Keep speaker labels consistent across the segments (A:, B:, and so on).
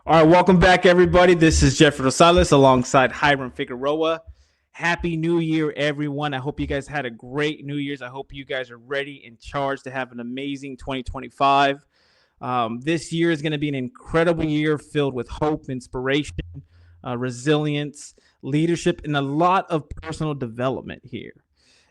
A: All right, welcome back, everybody. This is Jeffrey Rosales alongside Hiram Figueroa. Happy New Year, everyone. I hope you guys had a great New Year's. I hope you guys are ready and charged to have an amazing 2025. This year is going to be an incredible year filled with hope, inspiration, resilience, leadership, and a lot of personal development here,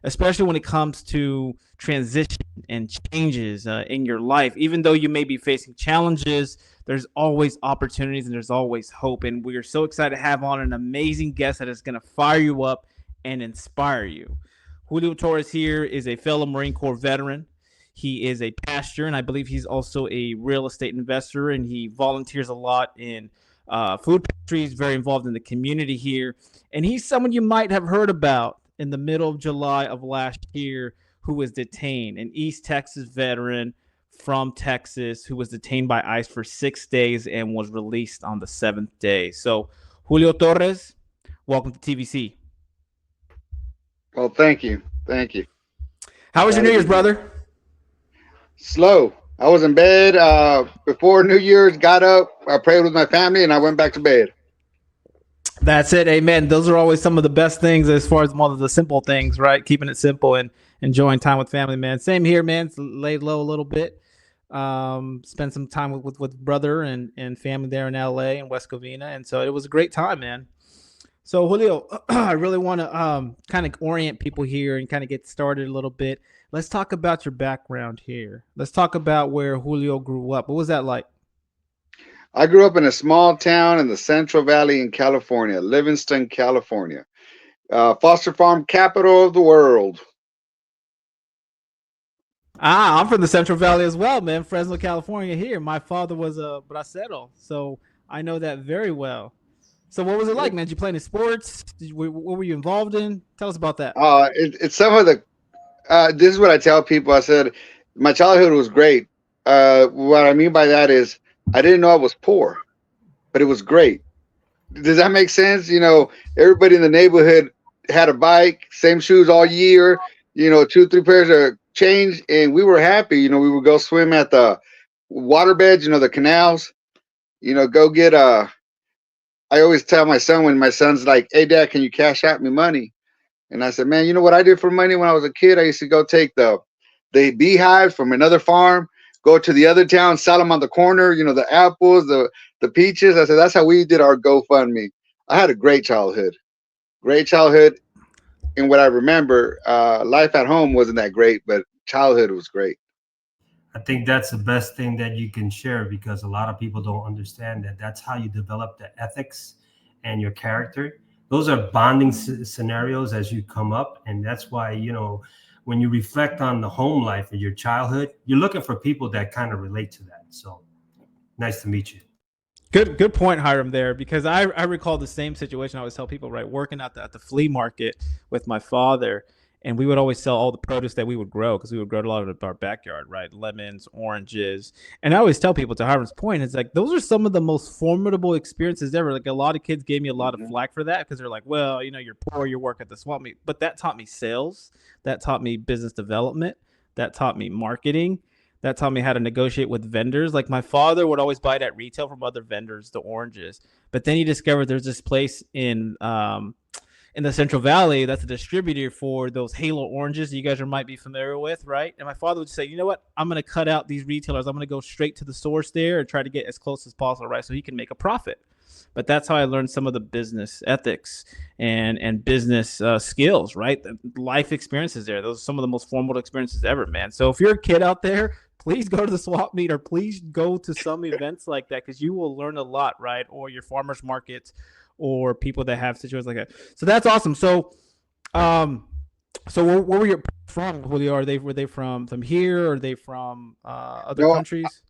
A: especially when it comes to transition and changes in your life. Even though you may be facing challenges, there's always opportunities and there's always hope. And we are so excited to have on an amazing guest that is going to fire you up and inspire you. Julio Torres here is a fellow Marine Corps veteran. He is a pastor, and I believe he's also a real estate investor, and he volunteers a lot in food pantries, very involved in the community here. And he's someone you might have heard about in the middle of July of last year who was detained, an East Texas veteran from Texas who was detained by ICE for 6 days and was released on the seventh day. So, Julio Torres, welcome to TVC.
B: Well, thank you. Thank you.
A: How was your
B: Glad
A: New
B: to
A: Year's,
B: be here.
A: brother?
B: Slow. I was in bed before New Year's, got up, I prayed with my family, and I went back to bed.
A: That's it. Amen. Those are always some of the best things as far as one of the simple things, right? Keeping it simple and enjoying time with family, man. Same here, man. Laid low a little bit. Spent some time with brother and family there in LA and West Covina. And so it was a great time, man. So Julio, I really want to kind of orient people here and kind of get started a little bit. Let's talk about your background here. Let's talk about where Julio grew up. What was that like?
B: I grew up in a small town in the Central Valley in California, Livingston, California. Foster farm capital of the world.
A: I'm from the Central Valley as well, man. Fresno, California. Here, my father was a bracero, so I know that very well. So, what was it like, man? Did you play any sports? What were you involved in? Tell us about that.
B: It's some of the. This is what I tell people. I said my childhood was great. What I mean by that is I didn't know I was poor, but it was great. Does that make sense? Everybody in the neighborhood had a bike, same shoes all year, two, three pairs of change, and we were happy. We would go swim at the water beds, the canals, go get I always tell my son when my son's like, "Hey dad, can you cash out me money?" And I said, "Man, you know what I did for money when I was a kid? I used to go take the beehives from another farm, go to the other town, sell them on the corner, the apples, the peaches." I said, "That's how we did our GoFundMe." I had a great childhood. Great childhood. And what I remember, life at home wasn't that great, but childhood was great.
C: I think that's the best thing that you can share because a lot of people don't understand that that's how you develop the ethics and your character. Those are bonding scenarios as you come up. And that's why, when you reflect on the home life of your childhood, you're looking for people that kind of relate to that. So nice to meet you.
A: Good point, Hiram. There, because I recall the same situation. I always tell people, right, working at the flea market with my father, and we would always sell all the produce that we would grow because we would grow a lot of it in our backyard, right? Lemons, oranges, and I always tell people, to Hiram's point, it's like those are some of the most formidable experiences ever. Like a lot of kids gave me a lot of
B: Hmm.
A: flack for that because they're like, well, you're poor, you work at the swamp meet, but that taught me sales, that taught me business development, that taught me marketing, that taught me how to negotiate with vendors. Like my father would always buy it at retail from other vendors, the oranges. But then he discovered there's this place in the Central Valley that's a distributor for those Halo oranges you guys might be familiar with, right? And my father would say, you know what? I'm going to cut out these retailers. I'm going to go straight to the source there and try to get as close as possible, right? So he can make a profit. But that's how I learned some of the business ethics and business skills, right? The life experiences there. Those are some of the most formative experiences ever, man. So if you're a kid out there, please go to the swap meet or please go to some events like that because you will learn a lot, right? Or your farmers markets or people that have situations like that. So that's awesome. Um, so where were you from, Julio? Were they from here? Or are they from other
B: No,
A: countries?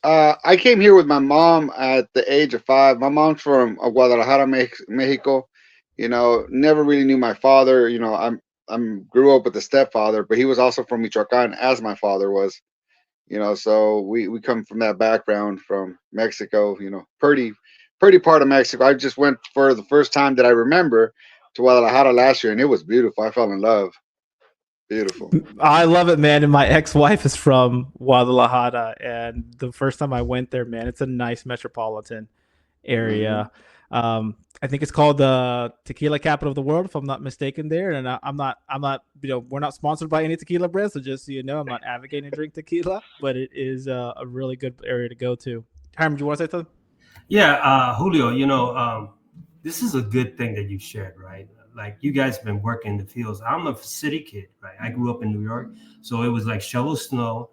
B: I came here with my mom at the age of 5. My mom's from Guadalajara, Mexico. Never really knew my father. I'm grew up with a stepfather, but he was also from Michoacan, as my father was. So we come from that background from Mexico. Pretty part of Mexico. I just went for the first time that I remember to Guadalajara last year, and it was beautiful. I fell in love. Beautiful.
A: I love it, man. And my ex-wife is from Guadalajara, and the first time I went there, man, it's a nice metropolitan. area. I think it's called the tequila capital of the world, if I'm not mistaken. There, and I'm not. We're not sponsored by any tequila brands, so just so you know, I'm not advocating to drink tequila, but it is a really good area to go to. Hiram, do you want to say something?
C: Yeah, Julio, this is a good thing that you shared, right? Like you guys have been working in the fields. I'm a city kid, right? I grew up in New York, so it was like shovel snow,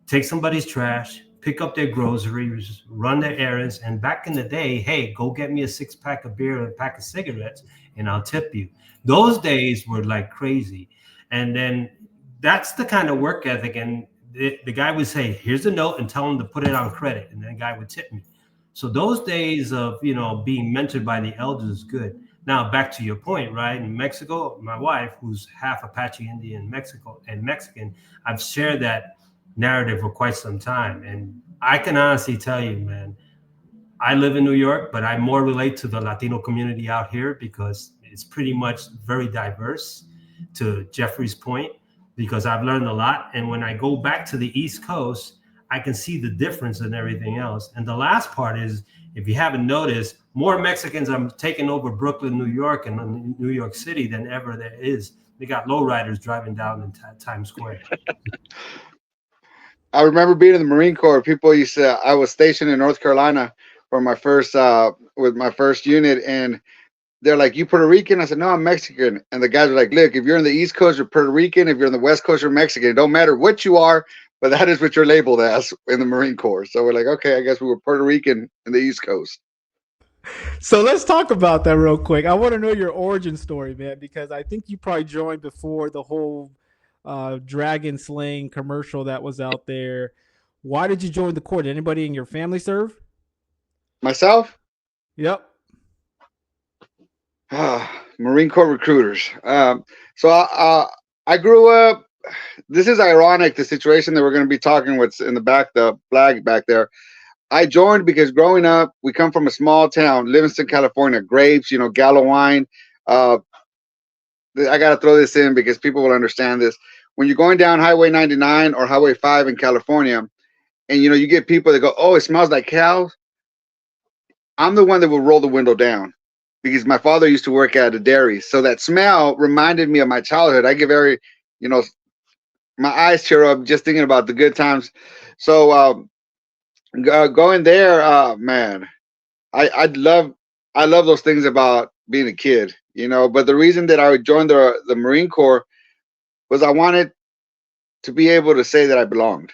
C: take somebody's trash, pick up their groceries, run their errands. And back in the day, hey, go get me a 6-pack of beer and a pack of cigarettes, and I'll tip you. Those days were like crazy. And then that's the kind of work ethic. And the guy would say, here's a note and tell him to put it on credit. And then the guy would tip me. So those days of, being mentored by the elders is good. Now, back to your point, right? In Mexico, my wife, who's half Apache Indian Mexican, I've shared that narrative for quite some time. And I can honestly tell you, man, I live in New York, but I more relate to the Latino community out here because it's pretty much very diverse, to Jeffrey's point, because I've learned a lot. And when I go back to the East Coast, I can see the difference in everything else. And the last part is, if you haven't noticed, more Mexicans are taking over Brooklyn, New York, and New York City than ever there is. They got lowriders driving down in Times Square.
B: I remember being in the Marine Corps. People used to. I was stationed in North Carolina for my first with my first unit, and they're like, "You Puerto Rican?" I said, "No, I'm Mexican." And the guys were like, "Look, if you're in the East Coast, you're Puerto Rican. If you're in the West Coast, you're Mexican. It don't matter what you are, but that is what you're labeled as in the Marine Corps." So we're like, "Okay, I guess we were Puerto Rican in the East Coast."
A: So let's talk about that real quick. I want to know your origin story, man, because I think you probably joined before the whole dragon slaying commercial that was out there. Why did you join the Corps? Did anybody in your family serve?
B: Myself,
A: Yep.
B: Marine Corps recruiters. I grew up. This is ironic, the situation that we're going to be talking what's in the back, the flag back there. I joined because growing up, we come from a small town, Livingston, California. Grapes, Gallo wine. Uh, I got to throw this in because people will understand this. When you're going down Highway 99 or Highway 5 in California, and you get people that go, "Oh, it smells like cows." I'm the one that will roll the window down because my father used to work at a dairy, so that smell reminded me of my childhood. I get very, my eyes tear up just thinking about the good times. So going there, man, I love those things about being a kid, But the reason that I joined the Marine Corps was I wanted to be able to say that I belonged.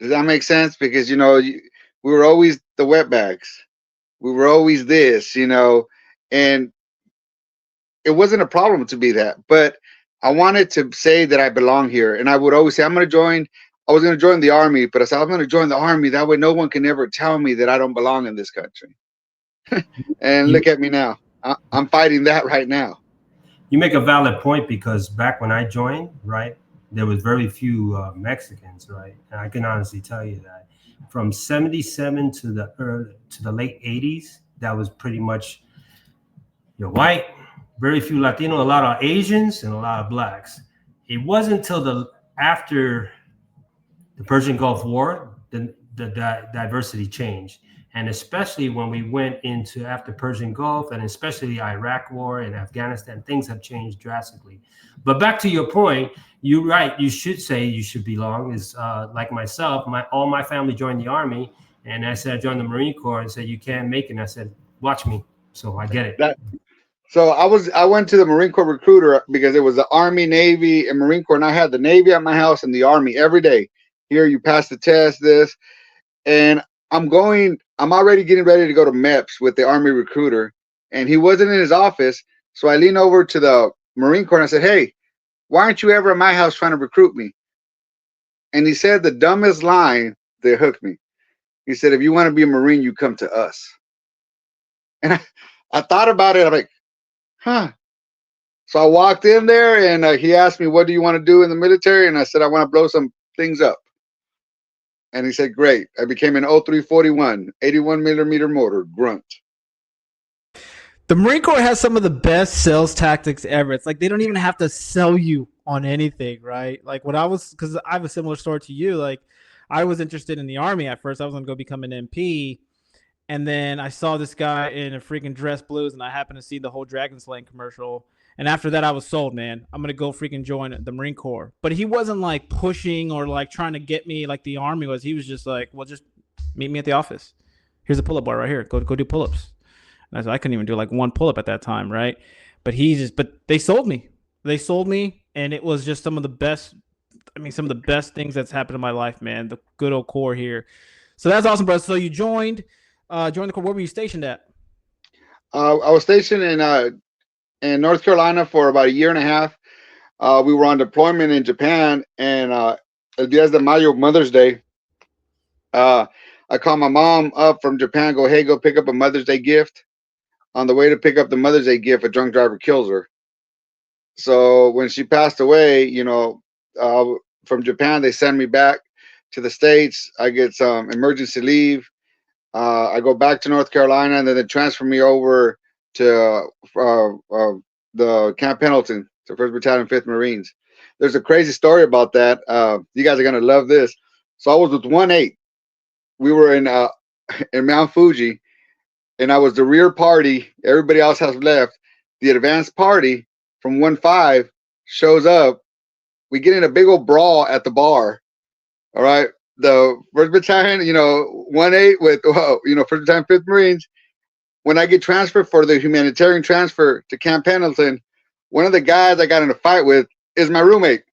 B: Does that make sense? Because we were always the wetbacks, we were always this, and it wasn't a problem to be that, but I wanted to say that I belong here, and I would always say I'm going to join. I was going to join the army, but I said I'm going to join the army. That way, no one can ever tell me that I don't belong in this country. And
C: You
B: look at me now. I'm fighting that right now.
C: you make a valid point because back when I joined, right, there was very few Mexicans, right, and I can honestly tell you that from '77 to the late '80s, that was pretty much you're white, very few Latino, a lot of Asians, and a lot of blacks. It wasn't until after the Persian Gulf War the diversity changed, and especially when we went into after Persian Gulf, and especially the Iraq War and Afghanistan, things have changed drastically. But back to your point, you're right. You should say you should belong. Is like myself, all my family joined the army, and I said I joined the Marine Corps, and said you can't make it. And I said, watch me. So I get it.
B: So I went to the Marine Corps recruiter because it was the Army, Navy, and Marine Corps, and I had the Navy at my house and the Army every day. Here, you pass the test, this, and I'm already getting ready to go to MEPS with the Army recruiter, and he wasn't in his office. So I leaned over to the Marine Corps and I said, "Hey, why aren't you ever at my house trying to recruit me?" And he said the dumbest line that hooked me. He said, "If you want to be a Marine, you come to us." And I thought about it. I'm like, huh. So I walked in there and he asked me, "What do you want to do in the military?" And I said, "I want to blow some things up." And he said, "Great." I became an 0341, 81 millimeter motor grunt.
A: The Marine Corps has some of the best sales tactics ever. It's like they don't even have to sell you on anything, right? Like because I have a similar story to you. Like I was interested in the Army at first. I was going to go become an MP. And then I saw this guy in a freaking dress blues, and I happened to see the whole Dragon Slaying commercial. And after that, I was sold, man. I'm gonna go freaking join the Marine Corps. But he wasn't like pushing or like trying to get me like the Army was. He was just like, well, just meet me at the office. Here's a pull-up bar right here. Go do pull-ups. And I said I couldn't even do like one pull-up at that time, right? But they sold me. They sold me, and it was just some of the best. I mean, some of the best things that's happened in my life, man. The good old Corps here. So that's awesome, bro. So you joined the Corps. Where were you stationed at?
B: I was stationed in North Carolina for about a year and a half. We were on deployment in Japan, and El Días de Mayo, Mother's Day, I called my mom up from Japan, go pick up a Mother's Day gift. On the way to pick up the Mother's Day gift, a drunk driver kills her. So when she passed away, from Japan, they send me back to the States. I get some emergency leave. I go back to North Carolina, and then they transfer me over to the Camp Pendleton, to 1st Battalion, 5th Marines. There's a crazy story about that. You guys are going to love this. So I was with 1-8. We were in Mount Fuji, and I was the rear party. Everybody else has left. The advanced party from 1-5 shows up. We get in a big old brawl at the bar. All right. The 1st Battalion, 1-8 with, 1st Battalion, 5th Marines. When I get transferred for the humanitarian transfer to Camp Pendleton, one of the guys I got in a fight with is my roommate.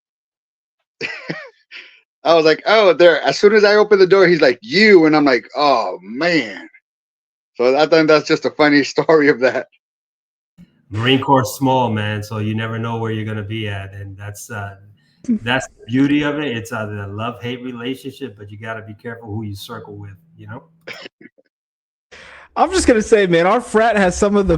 B: I was like, oh, there. As soon as I open the door, he's like, you. And I'm like, oh, man. So I think that's just a funny story of that.
C: Marine Corps small, man. So you never know where you're going to be at. And that's the beauty of it. It's a love-hate relationship, but you got to be careful who you circle with,
A: I'm just gonna say, man, our frat has some of the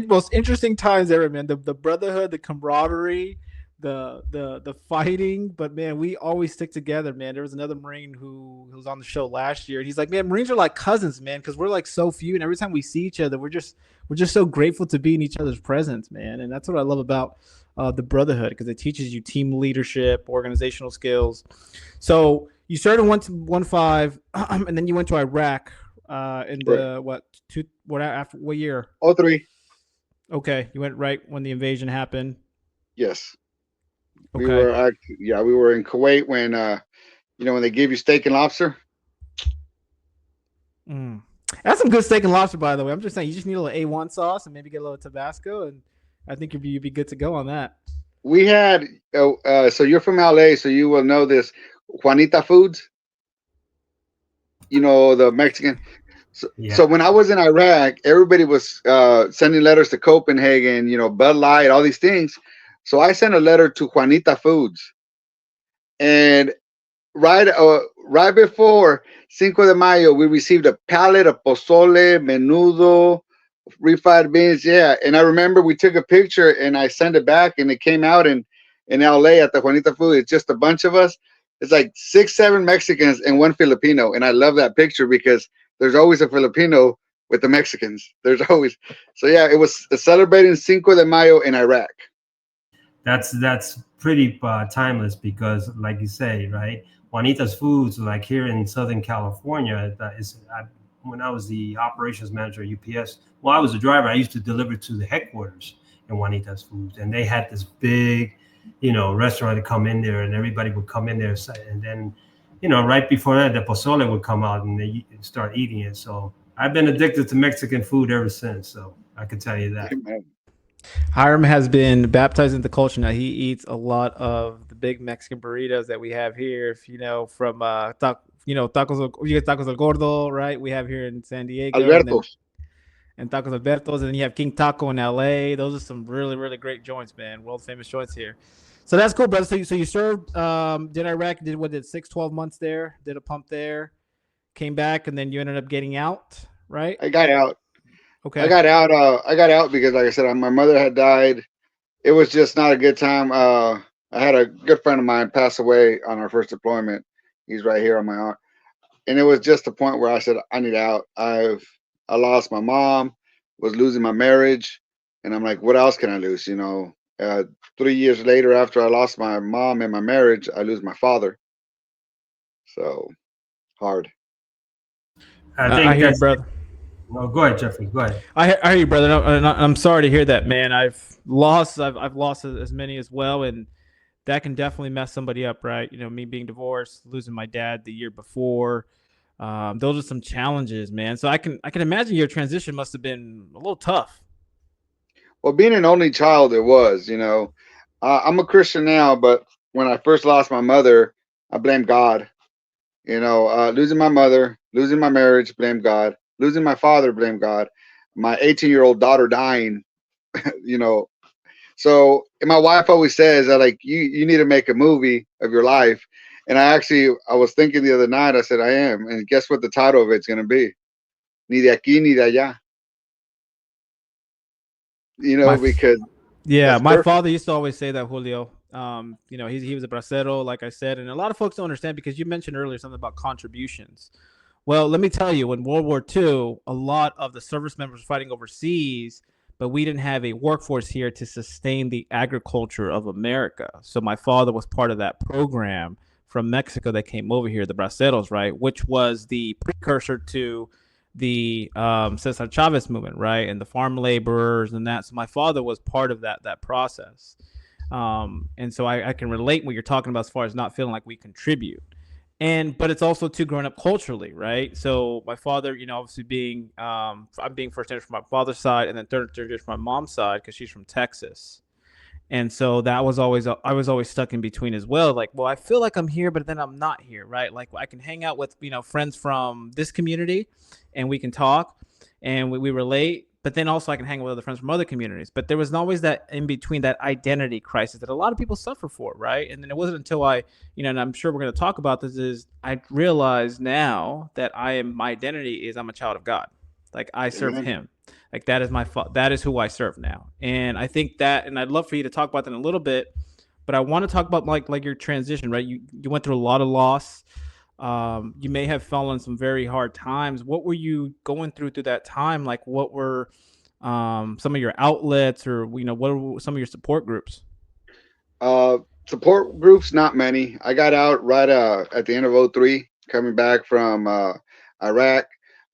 A: most interesting times ever, man. The brotherhood, the camaraderie, the fighting. But man, we always stick together, man. There was another Marine who was on the show last year, and he's like, man, Marines are like cousins, man, because we're like so few, and every time we see each other, we're just so grateful to be in each other's presence, man. And that's what I love about the brotherhood, because it teaches you team leadership, organizational skills. So you started 1-5, and then you went to Iraq. In the what year?
B: 03.
A: Okay, you went right when the invasion happened.
B: Yes.
A: Okay.
B: We were in Kuwait when when they give you steak and lobster.
A: That's some good steak and lobster, by the way. I'm just saying, you just need a little A1 sauce and maybe get a little Tabasco, and I think you'd be good to go on that.
B: We had so you're from LA, so you will know this. Juanita Foods. The Mexican. So when I was in Iraq, everybody was sending letters to Copenhagen, Bud Light, all these things. So I sent a letter to Juanita Foods, and right before Cinco de Mayo, we received a pallet of pozole, menudo, refried beans. Yeah, and I remember we took a picture and I sent it back, and it came out in LA at the Juanita Foods. It's just a bunch of us. It's like 6-7 Mexicans and 1 Filipino. And I love that picture because there's always a Filipino with the Mexicans. There's always. So, yeah, it was celebrating Cinco de Mayo in Iraq.
C: That's pretty timeless because, like you say, right, Juanita's Foods, like here in Southern California, when I was the operations manager at UPS, I was a driver. I used to deliver to the headquarters in Juanita's Foods. And they had this big restaurant to come in there, and everybody would come in there, and then, right before that, the pozole would come out, and they start eating it. So I've been addicted to Mexican food ever since. So I can tell you that.
B: Amen.
A: Hiram has been baptized into culture now. He eats a lot of the big Mexican burritos that we have here. If from tacos, you get tacos El Gordo, right? We have here in San Diego.
B: Alberto's.
A: And Tacos Alberto's, and then you have King Taco in LA. Those are some really, really great joints, man. World famous joints here. So that's cool, brother. So you served, did Iraq, did 6-12 months there, did a pump there, came back, and then you ended up getting out, right?
B: I got out.
A: Okay.
B: I got out because, like I said, my mother had died. It was just not a good time. I had a good friend of mine pass away on our first deployment. He's right here on my arm. And it was just the point where I said, I need out. I lost my mom, was losing my marriage, and I'm like, what else can I lose? 3 years later, after I lost my mom and my marriage, I lose my father. So hard.
C: I think
A: I hear you, brother.
C: No, go ahead, Jeffrey. Go ahead.
A: I hear you, brother. I'm sorry to hear that, man. I've lost as many as well, and that can definitely mess somebody up, right? You know, me being divorced, losing my dad the year before. Those are some challenges, man. So I can imagine your transition must have been a little tough.
B: Well, being an only child, it was, you know. I'm a Christian now, but when I first lost my mother, I blamed God. You know, losing my mother, losing my marriage, blame God. Losing my father, blame God. My 18-year-old daughter dying, you know. So and my wife always says that like you need to make a movie of your life. And I was thinking the other night, I said I am. And guess what the title of it's gonna be? Ni de aquí ni de allá. You
A: My
B: know, because
A: Yeah,
B: that's
A: my
B: perfect.
A: father used to always say that, Julio. You know, he was a bracero, like I said, and a lot of folks don't understand because you mentioned earlier something about contributions. Well, let me tell you, in World War II, a lot of the service members were fighting overseas, but we didn't have a workforce here to sustain the agriculture of America. So my father was part of that program from Mexico that came over here, the braceros, right, which was the precursor to the Cesar Chavez movement, right, and the farm laborers and that. So my father was part of that process, and so I can relate what you're talking about as far as not feeling like we contribute. And but it's also too growing up culturally, right? So my father, you know, obviously being I'm being first generation from my father's side, and then third generation from my mom's side because she's from Texas. And so that was always I was always stuck in between as well. Like, well, I feel like I'm here, but then I'm not here, right? Like, I can hang out with friends from this community, and we can talk, and we relate. But then also I can hang out with other friends from other communities. But there was always that in between, that identity crisis that a lot of people suffer for, right? And then it wasn't until and I'm sure we're going to talk about this, is I realize now that my identity is I'm a child of God. Like, I serve
B: Amen.
A: Him. Like, that is who I serve now. And I think that, and I'd love for you to talk about that in a little bit, but I want to talk about like your transition, right? You went through a lot of loss. You may have fallen some very hard times. What were you going through that time? Like, what were some of your outlets, or what were some of your support groups?
B: Uh, Support groups, not many. I got out right at the end of '03, coming back from Iraq.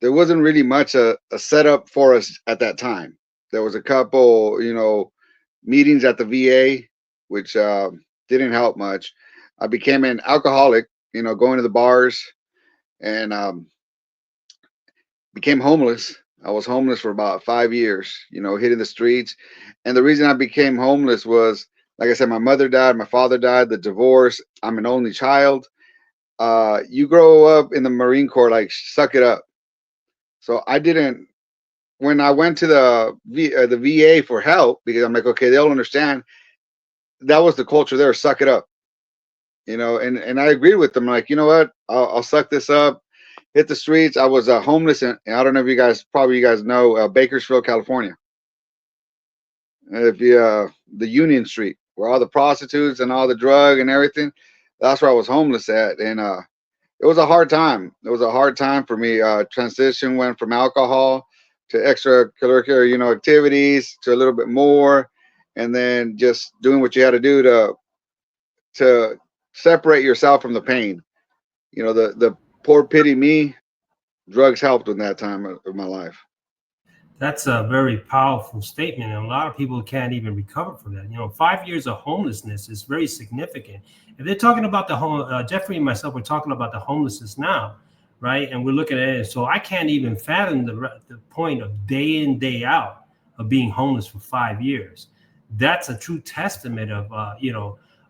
B: There wasn't really much a setup for us at that time. There was a couple, you know, meetings at the VA, which didn't help much. I became an alcoholic, you know, going to the bars, and became homeless. I was homeless for about 5 years, you know, hitting the streets. And the reason I became homeless was, like I said, my mother died, my father died, the divorce. I'm an only child. You grow up in the Marine Corps, like, suck it up. So I didn't. When I went to the VA for help, because I'm like, okay, they'll understand. That was the culture there. Suck it up, you know. And I agreed with them. Like, you know what? I'll suck this up, hit the streets. I was homeless, and I don't know if you guys know Bakersfield, California. If you the Union Street, where all the prostitutes and all the drug and everything, that's where I was homeless at, and it was a hard time. It was a hard time for me. Transition went from alcohol to extracurricular, you know, activities to a little bit more, and then just doing what you had to do to separate yourself from the pain. You know, the poor pity me. Drugs helped in that time of my life.
C: That's a very powerful statement, and a lot of people can't even recover from that. 5 years of homelessness is very significant. If they're talking about the home, Jeffrey and myself, we're talking about the homelessness now, right? And we're looking at it. So I can't even fathom the point of day in, day out of being homeless for 5 years. That's a true testament of,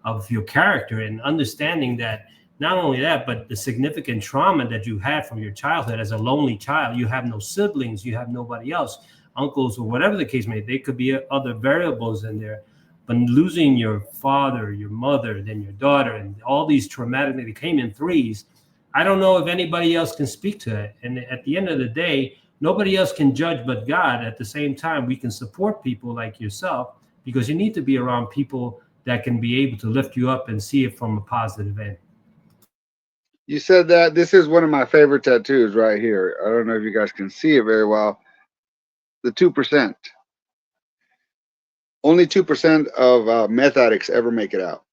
C: of your character and understanding that not only that, but the significant trauma that you had from your childhood as a lonely child. You have no siblings, you have nobody else, uncles, or whatever the case may be. There could be other variables in there. But losing your father, your mother, then your daughter, and all these traumatic, they came in threes. I don't know if anybody else can speak to it. And at the end of the day, nobody else can judge but God. At the same time, we can support people like yourself, because you need to be around people that can be able to lift you up and see it from a positive end.
B: You said that this is one of my favorite tattoos right here. I don't know if you guys can see it very well. The 2%. Only 2% of meth addicts ever make it out.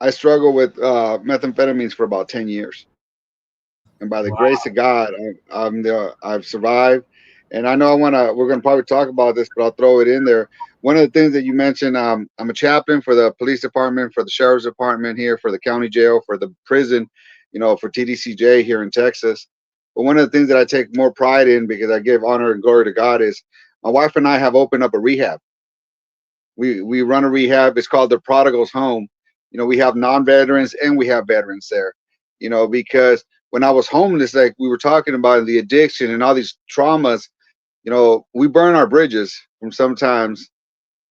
B: I struggled with methamphetamines for about 10 years. and by the
C: Wow.
B: grace of God, I've survived. And I know we're gonna probably talk about this, but I'll throw it in there. One of the things that you mentioned, I'm a chaplain for the police department, for the sheriff's department here, for the county jail, for the prison, for TDCJ here in Texas. But one of the things that I take more pride in, because I give honor and glory to God, is my wife and I have opened up a rehab. We run a rehab. It's called the Prodigal's Home. We have non-veterans and we have veterans there. Because when I was homeless, like we were talking about the addiction and all these traumas, we burn our bridges from sometimes.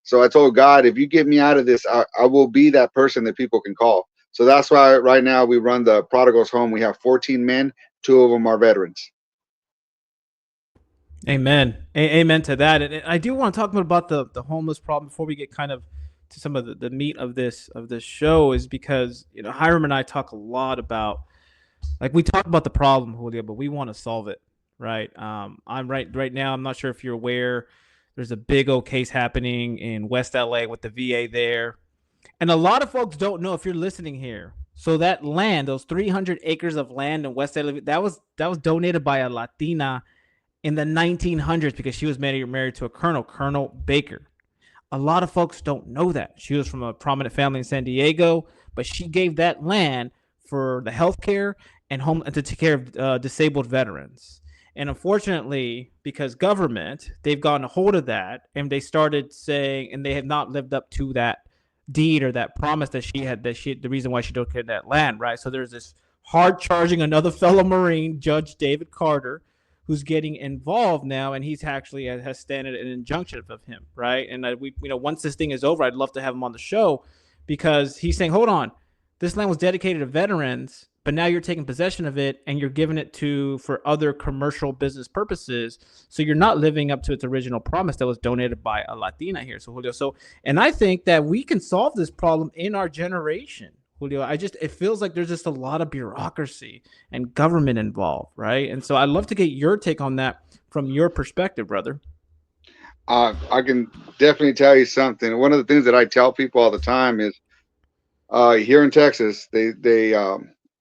B: So I told God, if you get me out of this, I will be that person that people can call. So that's why right now we run the Prodigal's Home. We have 14 men, 2 of them are veterans.
A: Amen. Amen to that. And I do want to talk about the homeless problem before we get kind of to some of the meat of this show, is because Hiram and I talk a lot about, like, we talk about the problem, Julio, but we want to solve it, right? I'm right now. I'm not sure if you're aware. There's a big old case happening in West LA with the VA there, and a lot of folks don't know, if you're listening here. So that land, those 300 acres of land in West LA, that was donated by a Latina in the 1900s because she was married to a Colonel Baker. A lot of folks don't know that. She was from a prominent family in San Diego, but she gave that land for the healthcare and to take care of disabled veterans. And unfortunately, because government, they've gotten a hold of that, and they started saying, and they have not lived up to that deed or that promise that she had, the reason why she donated that land, right? So there's this hard charging another fellow Marine, Judge David Carter, who's getting involved now, and he's actually has standed an injunction of him, right? And once this thing is over, I'd love to have him on the show, because he's saying, hold on, this land was dedicated to veterans, but now you're taking possession of it and you're giving it for other commercial business purposes. So you're not living up to its original promise that was donated by a Latina here. So Julio, and I think that we can solve this problem in our generation. Julio, it feels like there's just a lot of bureaucracy and government involved, right? And so I'd love to get your take on that from your perspective, brother.
B: I can definitely tell you something. One of the things that I tell people all the time is, here in Texas, they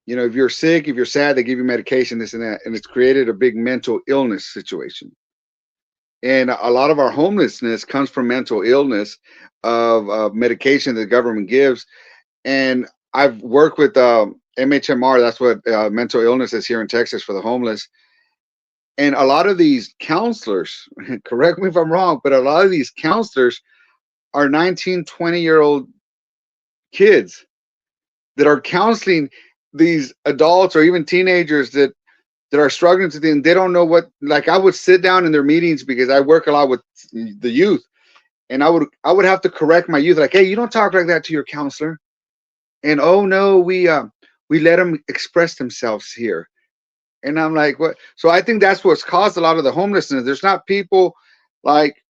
B: if you're sick, if you're sad, they give you medication, this and that, and it's created a big mental illness situation. And a lot of our homelessness comes from mental illness of medication that the government gives. And I've worked with MHMR, that's what mental illness is here in Texas for the homeless. And a lot of these counselors, correct me if I'm wrong, but a lot of these counselors are 19, 20-year-old kids that are counseling these adults or even teenagers that are struggling to think. They don't know what, like, I would sit down in their meetings because I work a lot with the youth, and I would have to correct my youth, like, hey, you don't talk like that to your counselor. And oh no, we let them express themselves here. And I'm like, what? So I think that's what's caused a lot of the homelessness. There's not people like,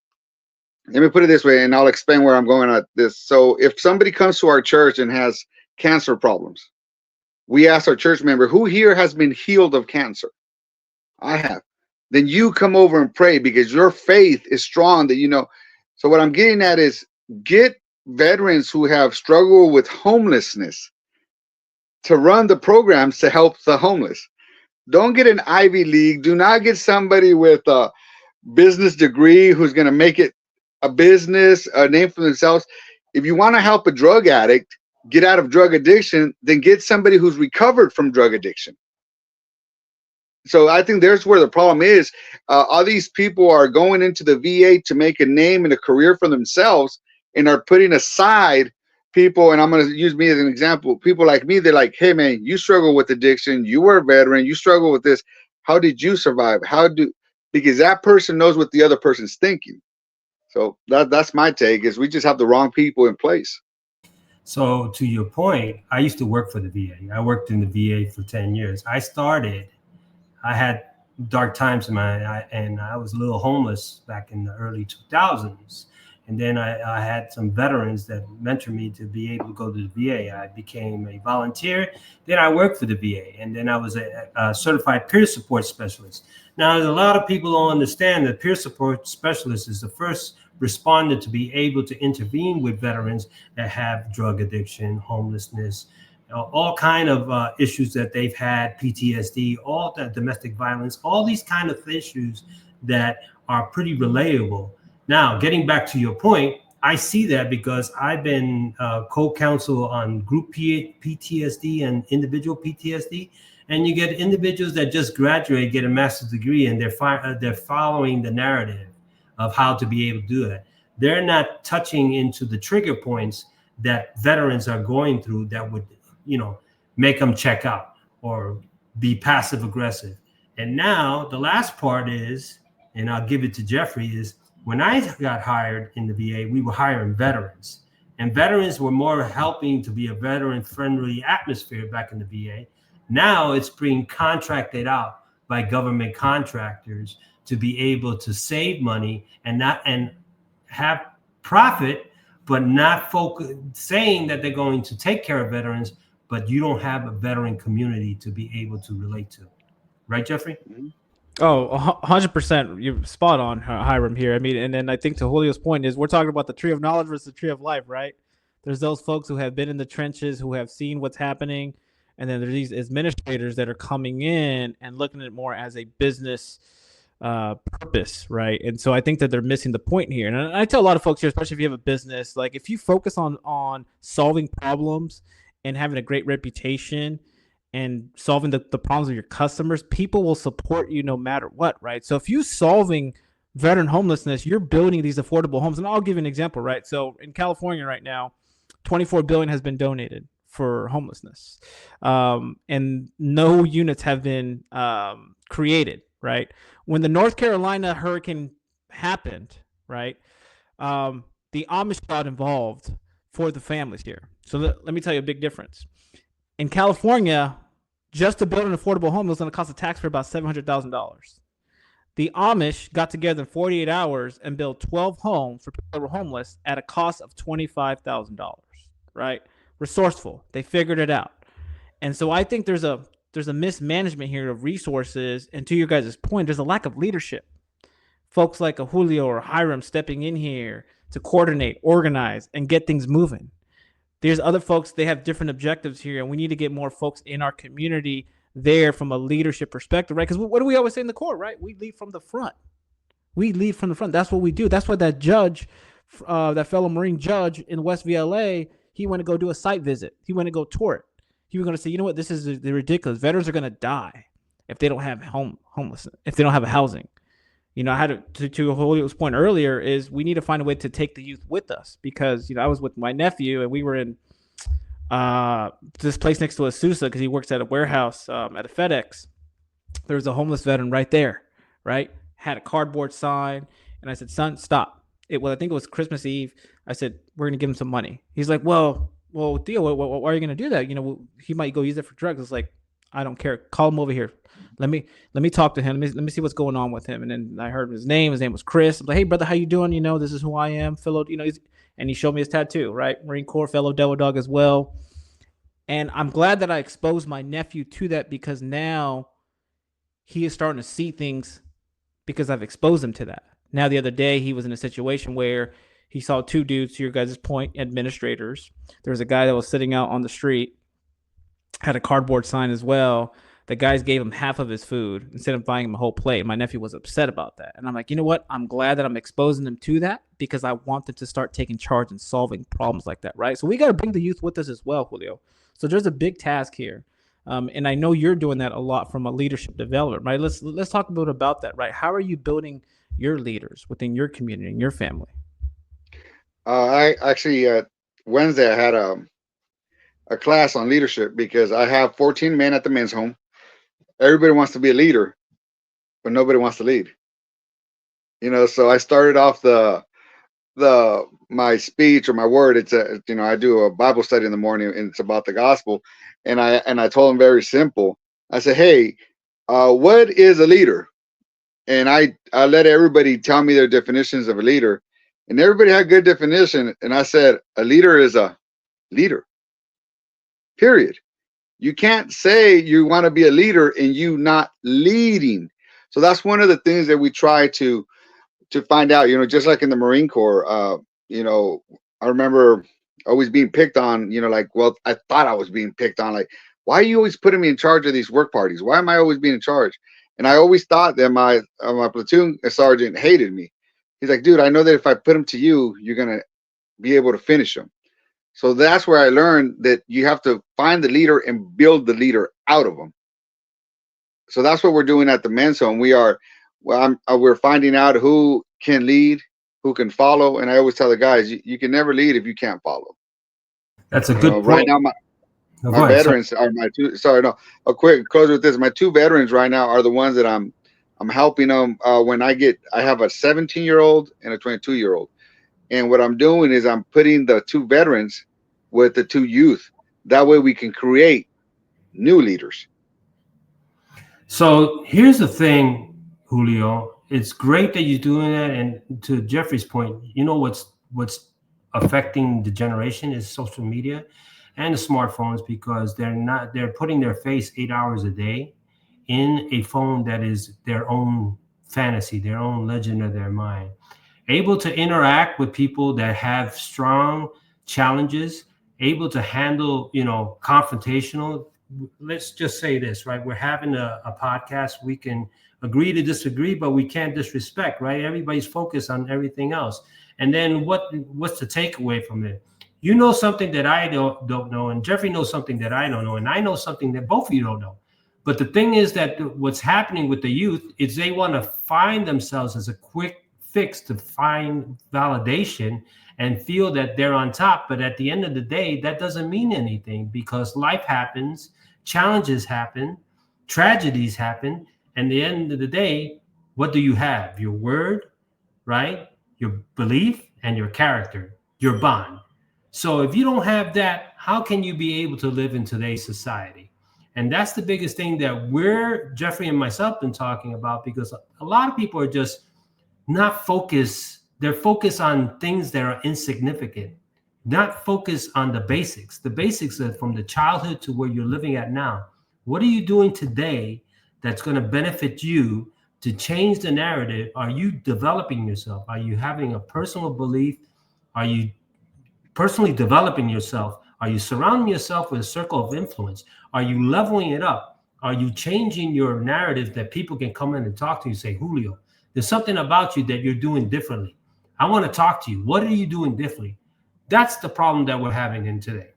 B: let me put it this way, and I'll explain where I'm going at this. So if somebody comes to our church and has cancer problems, we ask our church member, who here has been healed of cancer? I have. Then you come over and pray because your faith is strong that. So what I'm getting at is, get veterans who have struggled with homelessness to run the programs to help the homeless. Don't get an Ivy League. Do not get somebody with a business degree who's going to make it a business, a name for themselves. If you want to help a drug addict get out of drug addiction, then get somebody who's recovered from drug addiction. So I think there's where the problem is. All these people are going into the VA to make a name and a career for themselves, and are putting aside people, and I'm going to use me as an example, people like me. They're like, hey man, you struggle with addiction, you were a veteran, you struggle with this, how did you survive? Because that person knows what the other person's thinking. So that's my take, is we just have the wrong people in place.
C: So to your point, I used to work for the VA. I worked in the VA for 10 years. I had dark times and I was a little homeless back in the early 2000s. And then I had some veterans that mentored me to be able to go to the VA. I became a volunteer. Then I worked for the VA, and then I was a certified peer support specialist. Now, there's a lot of people don't understand that peer support specialist is the first responder to be able to intervene with veterans that have drug addiction, homelessness, all kind of issues that they've had, PTSD, all that domestic violence, all these kind of issues that are pretty relatable. Now, getting back to your point, I see that because I've been co-counsel on group PTSD and individual PTSD, and you get individuals that just graduate, get a master's degree, and they're following the narrative of how to be able to do that. They're not touching into the trigger points that veterans are going through that would, make them check out or be passive aggressive. And now the last part is, and I'll give it to Jeffrey, is when I got hired in the VA, we were hiring veterans, and veterans were more helping to be a veteran-friendly atmosphere back in the VA. Now it's being contracted out by government contractors to be able to save money and have profit, but not focus saying that they're going to take care of veterans, but you don't have a veteran community to be able to relate to. Right, Jeffrey?
A: Oh, 100%. You're spot on, Hiram, here. I mean, and then I think to Julio's point is we're talking about the tree of knowledge versus the tree of life, right? There's those folks who have been in the trenches, who have seen what's happening. And then there's these administrators that are coming in and looking at it more as a business purpose, right? And so I think that they're missing the point here. And I tell a lot of folks here, especially if you have a business, like if you focus on solving problems and having a great reputation and solving the problems of your customers, people will support you no matter what, right? So if you're solving veteran homelessness, you're building these affordable homes. And I'll give you an example, right? So in California right now, $24 billion has been donated for homelessness, and no units have been created, right? When the North Carolina hurricane happened, right, the Amish got involved for the families here. So let me tell you a big difference. In California, just to build an affordable home was going to cost the taxpayer about $700,000. The Amish got together in 48 hours and built 12 homes for people that were homeless at a cost of $25,000, right? Resourceful. They figured it out. And so I think there's a mismanagement here of resources. And to your guys' point, there's a lack of leadership. Folks like a Julio or Hiram stepping in here to coordinate, organize, and get things moving. There's other folks, they have different objectives here, and we need to get more folks in our community there from a leadership perspective, right? Because what do we always say in the court, right? We lead from the front. We lead from the front. That's what we do. That's why that judge, that fellow Marine judge in West VLA, he went to go do a site visit. He went to go tour it. He was going to say, you know what, this is ridiculous. Veterans are going to die if they don't have homelessness, if they don't have a housing. I had to Julio's point earlier is we need to find a way to take the youth with us because, I was with my nephew and we were in this place next to Azusa because he works at a warehouse at a FedEx. There was a homeless veteran right there, right? Had a cardboard sign. And I said, son, stop. I think it was Christmas Eve. I said, we're going to give him some money. He's like, well, Theo, why are you going to do that? He might go use it for drugs. It's like, I don't care. Call him over here. Let me talk to him. Let me see what's going on with him. And then I heard his name. His name was Chris. I'm like, hey, brother, how you doing? This is who I am. Fellow, and he showed me his tattoo, right? Marine Corps fellow Devil Dog as well. And I'm glad that I exposed my nephew to that because now he is starting to see things because I've exposed him to that. Now, the other day, he was in a situation where he saw two dudes, to your guys' point, administrators. There was a guy that was sitting out on the street, had a cardboard sign as well. The guys gave him half of his food instead of buying him a whole plate. My nephew was upset about that. And I'm like, you know what? I'm glad that I'm exposing them to that because I want them to start taking charge and solving problems like that, right? So we got to bring the youth with us as well, Julio. So there's a big task here. And I know you're doing that a lot from a leadership development, right? Let's talk a bit about that, right? How are you building your leaders within your community and your family?
B: I actually, Wednesday, I had a class on leadership because I have 14 men at the men's home. Everybody wants to be a leader, but nobody wants to lead. So I started off my speech or my word. It's I do a Bible study in the morning and it's about the gospel. And I told them very simple. I said, hey, what is a leader? And I let everybody tell me their definitions of a leader. And everybody had a good definition. And I said, a leader is a leader, period. You can't say you want to be a leader and you not leading. So that's one of the things that we try to find out, just like in the Marine Corps. I remember always being picked on, like, well, I thought I was being picked on. Like, why are you always putting me in charge of these work parties? Why am I always being in charge? And I always thought that my platoon sergeant hated me. He's like, dude, I know that if I put him to you, you're gonna be able to finish him. So that's where I learned that you have to find the leader and build the leader out of them. So that's what we're doing at the men's home. We're finding out who can lead, who can follow, and I always tell the guys, you can never lead if you can't follow.
C: That's a good
B: Right
C: point.
B: now,
C: No,
B: my
C: go ahead.
B: veterans are my two. Sorry, no. A quick close with this. My two veterans right now are the ones that I'm helping them. When I have a 17-year-old and a 22-year-old, and what I'm doing is I'm putting the two veterans with the two youth. That way we can create new leaders.
C: So here's the thing, Julio. It's great that you're doing that. And to Jeffrey's point, you know what's affecting the generation is social media and the smartphones, because they're putting their face 8 hours a day in a phone that is their own fantasy, their own legend of their mind. Able to interact with people that have strong challenges, able to handle, confrontational. Let's just say this, right? We're having a podcast. We can agree to disagree, but we can't disrespect, right? Everybody's focused on everything else. And then what's the takeaway from it? You know something that I don't know, and Jeffrey knows something that I don't know, and I know something that both of you don't know. But the thing is that what's happening with the youth is they want to find themselves as a quick fix to find validation and feel that they're on top. But at the end of the day, that doesn't mean anything, because life happens, challenges happen, tragedies happen. And at the end of the day, what do you have? Your word, right? Your belief and your character, your bond. So if you don't have that, how can you be able to live in today's society? And that's the biggest thing that Jeffrey and myself, been talking about, because a lot of people are just not focused. They're focused on things that are insignificant, not focused on the basics. The basics are from the childhood to where you're living at now. What are you doing today that's going to benefit you to change the narrative? Are you developing yourself? Are you having a personal belief? Are you personally developing yourself? Are you surrounding yourself with a circle of influence? Are you leveling it up? Are you changing your narrative that people can come in and talk to you and say, Julio, there's something about you that you're doing differently. I want to talk to you. What are you doing differently? That's the problem that we're having in today.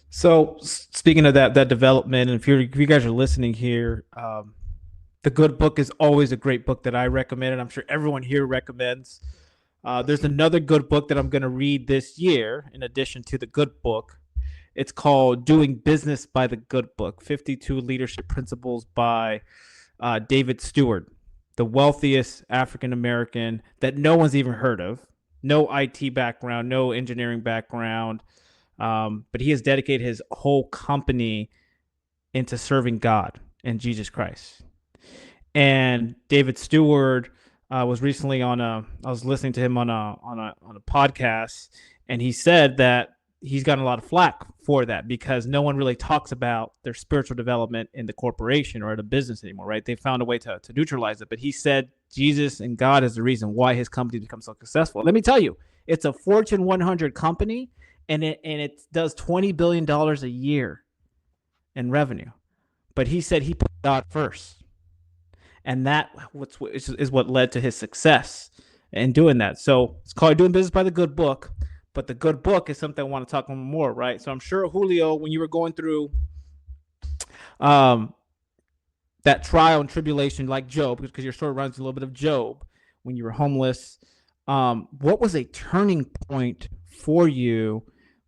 A: So speaking of that development, and if you guys are listening here, the Good Book is always a great book that I recommend, and I'm sure everyone here recommends. There's another good book that I'm going to read this year in addition to the Good Book. It's called Doing Business by the Good Book, 52 Leadership Principles by David Stewart, the wealthiest African-American that no one's even heard of. No IT background, no engineering background, but he has dedicated his whole company into serving God and Jesus Christ. And David Stewart was recently I was listening to him on a podcast, and he said that he's gotten a lot of flack for that because no one really talks about their spiritual development in the corporation or the business anymore, right? They found a way to neutralize it. But he said Jesus and God is the reason why his company becomes so successful. Let me tell you, it's a Fortune 100 company, and it does $20 billion a year in revenue. But he said he put God first. And that is what led to his success in doing that. So it's called Doing Business by the Good Book. But the Good Book is something I want to talk more, right? So I'm sure, Julio, when you were going through that trial and tribulation like Job, because your story runs a little bit of Job, when you were homeless, what was a turning point for you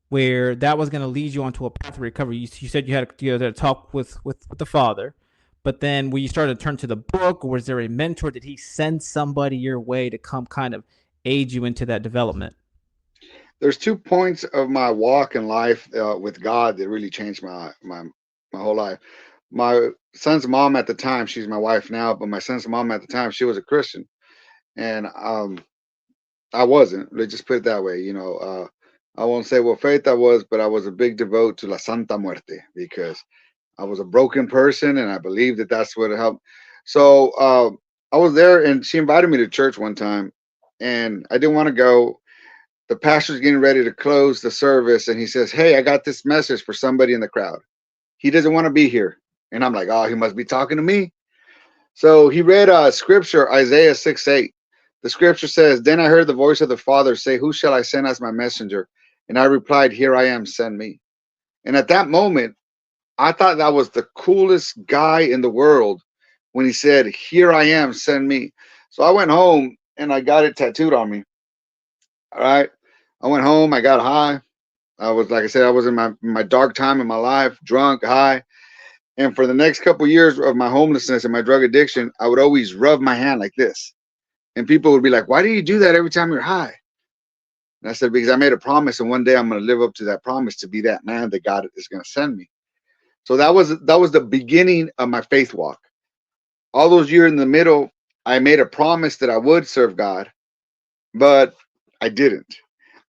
A: where that was going to lead you onto a path of recovery? You said you had a talk with the Father. But then when you started to turn to the book, was there a mentor? Did he send somebody your way to come kind of aid you into that development?
B: There's 2 points of my walk in life with God that really changed my whole life. My son's mom at the time, she's my wife now, but my son's mom at the time, she was a Christian, and I wasn't. Let's just put it that way. I won't say what faith I was, but I was a big devote to La Santa Muerte because I was a broken person, and I believed that that's what helped. So I was there, and she invited me to church one time, and I didn't want to go. the pastor's getting ready to close the service, and he says, "Hey, I got this message for somebody in the crowd. He doesn't want to be here." And I'm like, "Oh, he must be talking to me." So he read scripture, Isaiah 6:8. The scripture says, "Then I heard the voice of the Father say, 'Who shall I send as my messenger?' And I replied, 'Here I am, send me.'" And at that moment, I thought that was the coolest guy in the world when he said, "Here I am, send me." So I went home and I got it tattooed on me. All right. I went home, I got high. I was, like I said, I was in my dark time in my life, drunk, high. And for the next couple of years of my homelessness and my drug addiction, I would always rub my hand like this. And people would be like, "Why do you do that every time you're high?" And I said, "Because I made a promise, and one day I'm going to live up to that promise to be that man that God is going to send me." So that was the beginning of my faith walk. All those years in the middle, I made a promise that I would serve God, but I didn't.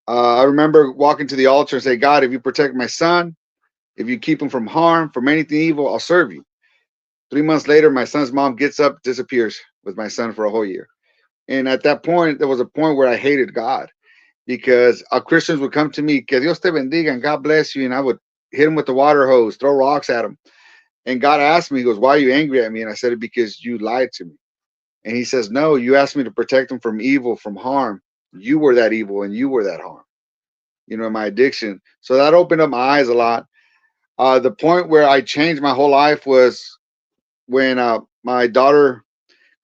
B: I remember walking to the altar and say, "God, if you protect my son, if you keep him from harm, from anything evil, I'll serve you." 3 months later, my son's mom gets up, disappears with my son for a whole year. And at that point, there was a point where I hated God because Christians would come to me, "Que Dios te bendiga," and "God bless you." And I would hit him with the water hose, throw rocks at him. And God asked me, he goes, "Why are you angry at me?" And I said, "Because you lied to me." And he says, "No, you asked me to protect him from evil, from harm. You were that evil and you were that harm, my addiction." So that opened up my eyes a lot. The point where I changed my whole life was when my daughter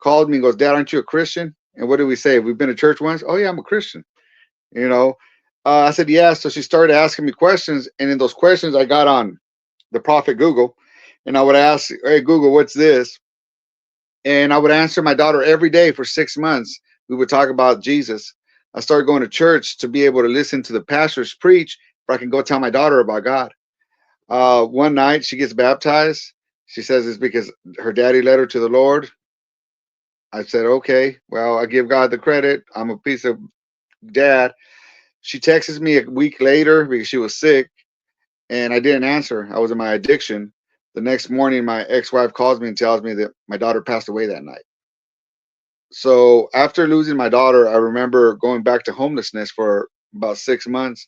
B: called me and goes, "Dad, aren't you a Christian?" And what do we say? "We've been to church once." "Oh, yeah, I'm a Christian." You know, I said, "Yeah." So she started asking me questions. And in those questions, I got on the prophet Google and I would ask, "Hey, Google, what's this?" And I would answer my daughter every day for 6 months. We would talk about Jesus. I started going to church to be able to listen to the pastors preach, where I can go tell my daughter about God. One night she gets baptized. She says it's because her daddy led her to the Lord. I said, "Okay, well, I give God the credit. I'm a piece of dad." She texts me a week later because she was sick and I didn't answer. I was in my addiction. The next morning, my ex-wife calls me and tells me that my daughter passed away that night. So after losing my daughter, I remember going back to homelessness for about 6 months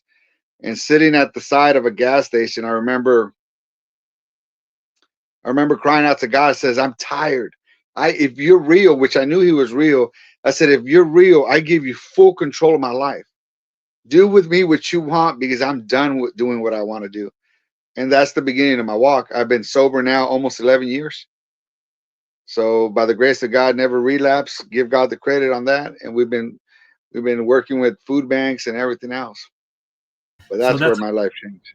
B: and sitting at the side of a gas station. I remember crying out to God, says, "I'm tired. If you're real," which I knew he was real. I said, "If you're real, I give you full control of my life. Do with me what you want because I'm done with doing what I want to do." And that's the beginning of my walk. I've been sober now almost 11 years. So by the grace of God, never relapse. Give God the credit on that. And we've been working with food banks and everything else. But
C: So
B: that's where my life changed.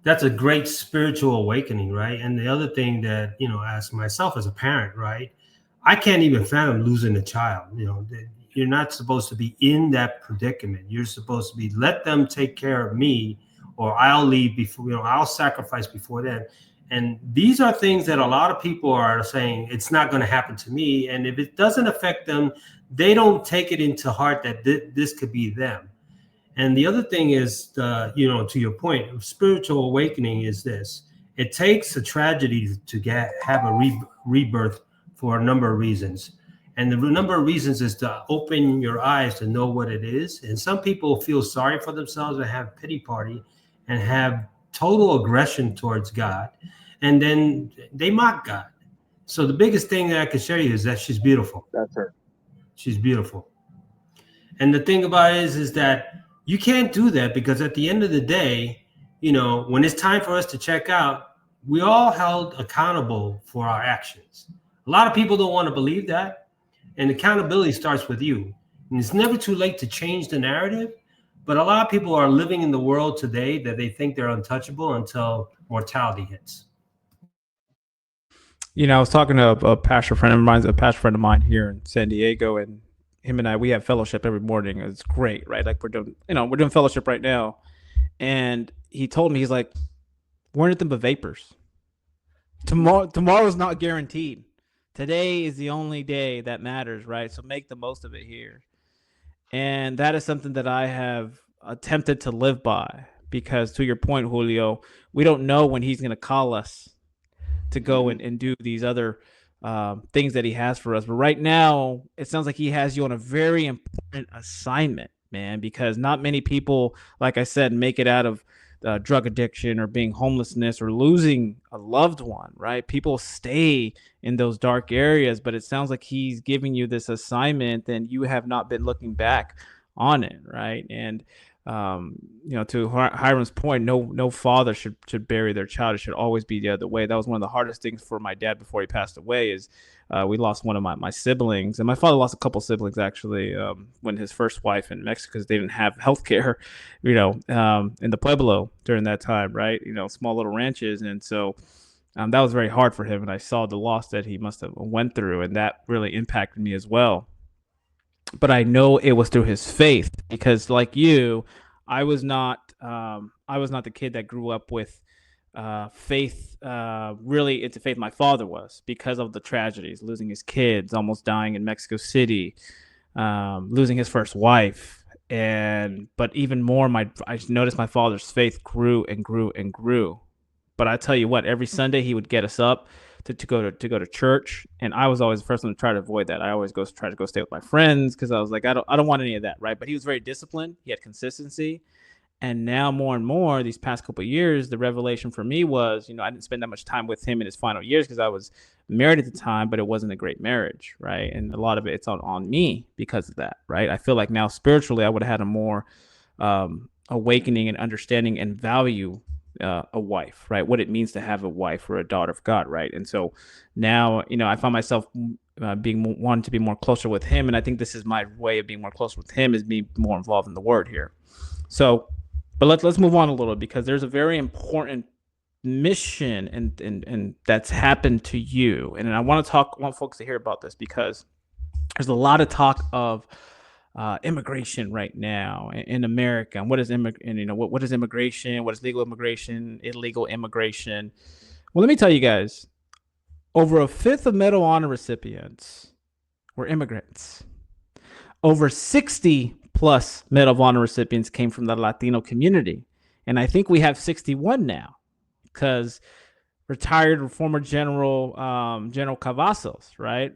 C: that's a great spiritual awakening, right? And the other thing that, as myself as a parent, right, I can't even fathom losing a child. You're not supposed to be in that predicament. You're supposed to be, let them take care of me, or I'll leave before, I'll sacrifice before then. And these are things that a lot of people are saying, it's not going to happen to me. And if it doesn't affect them, they don't take it into heart that this could be them. And the other thing is, to your point, spiritual awakening is this. It takes a tragedy to have a rebirth for a number of reasons. And the number of reasons is to open your eyes to know what it is. And some people feel sorry for themselves and have pity party and have total aggression towards God. And then they mock God. So the biggest thing that I can share you is that she's beautiful.
B: That's her.
C: She's beautiful. And the thing about it is that you can't do that because at the end of the day, when it's time for us to check out, we all held accountable for our actions. A lot of people don't want to believe that. And accountability starts with you. And it's never too late to change the narrative. But a lot of people are living in the world today that they think they're untouchable until mortality hits.
A: I was talking to a pastor friend of mine here in San Diego, and him and I, we have fellowship every morning. It's great, right? Like we're doing fellowship right now. And he told me, he's like, "We're nothing but vapors. Tomorrow's not guaranteed. Today is the only day that matters, right? So make the most of it here." And that is something that I have attempted to live by because, to your point, Julio, we don't know when he's going to call us to go and do these other things that he has for us. But right now, it sounds like he has you on a very important assignment. man, because not many people, like I said, make it out of drug addiction or being homelessness or losing a loved one, right? People stay in those dark areas, but it sounds like he's giving you this assignment and you have not been looking back on it, right? And to Hiram's point, no father should bury their child. It should always be the other way. That was one of the hardest things for my dad before he passed away. Is we lost one of my siblings, and my father lost a couple siblings actually when his first wife in Mexico, because they didn't have health care, in the Pueblo during that time, right? Small little ranches, and so that was very hard for him. And I saw the loss that he must have went through, and that really impacted me as well. But I know it was through his faith, because like you, I was not the kid that grew up with faith, really into faith. My father was, because of the tragedies, losing his kids, almost dying in Mexico City, losing his first wife. But even more, I noticed my father's faith grew and grew and grew. But I tell you what, every Sunday he would get us up to go to church, and I was always the first one to try to avoid that. I always try to go stay with my friends, because I was like, I don't want any of that, right? But he was very disciplined. He had consistency, and now more and more these past couple of years, the revelation for me was, I didn't spend that much time with him in his final years because I was married at the time, but it wasn't a great marriage, right? And a lot of it's on me because of that, right? I feel like now spiritually I would have had a more awakening and understanding and value a wife, right? What it means to have a wife or a daughter of God, right? And so now, I find myself wanting to be more closer with him, and I think this is my way of being more closer with him, is being more involved in the Word here. So, but let's move on a little, because there's a very important mission and that's happened to you, and I want folks to hear about this, because there's a lot of talk of immigration right now in America. And what is what is immigration? What is legal immigration? Illegal immigration? Well, let me tell you guys, over a fifth of Medal of Honor recipients were immigrants. Over 60 plus Medal of Honor recipients came from the Latino community, and I think we have 61 now, because retired former General Cavazos, right,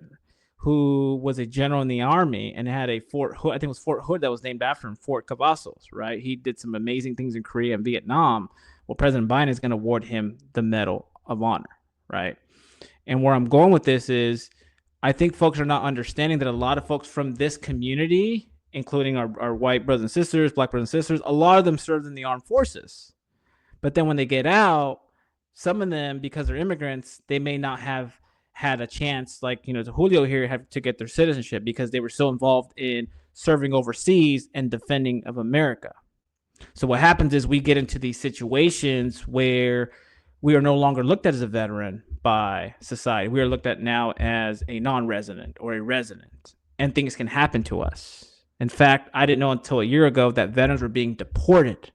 A: who was a general in the Army and had a Fort Hood, I think it was Fort Hood, that was named after him, Fort Cavazos, right? He did some amazing things in Korea and Vietnam. Well, President Biden is going to award him the Medal of Honor, right? And where I'm going with this is, I think folks are not understanding that a lot of folks from this community, including our white brothers and sisters, black brothers and sisters, a lot of them served in the armed forces. But then when they get out, some of them, because they're immigrants, they may not have had a chance, like, to Julio here, have to get their citizenship, because they were so involved in serving overseas and defending of America. So what happens is we get into these situations where we are no longer looked at as a veteran by society. We are looked at now as a non-resident or a resident, and things can happen to us. In fact, I didn't know until a year ago that veterans were being deported.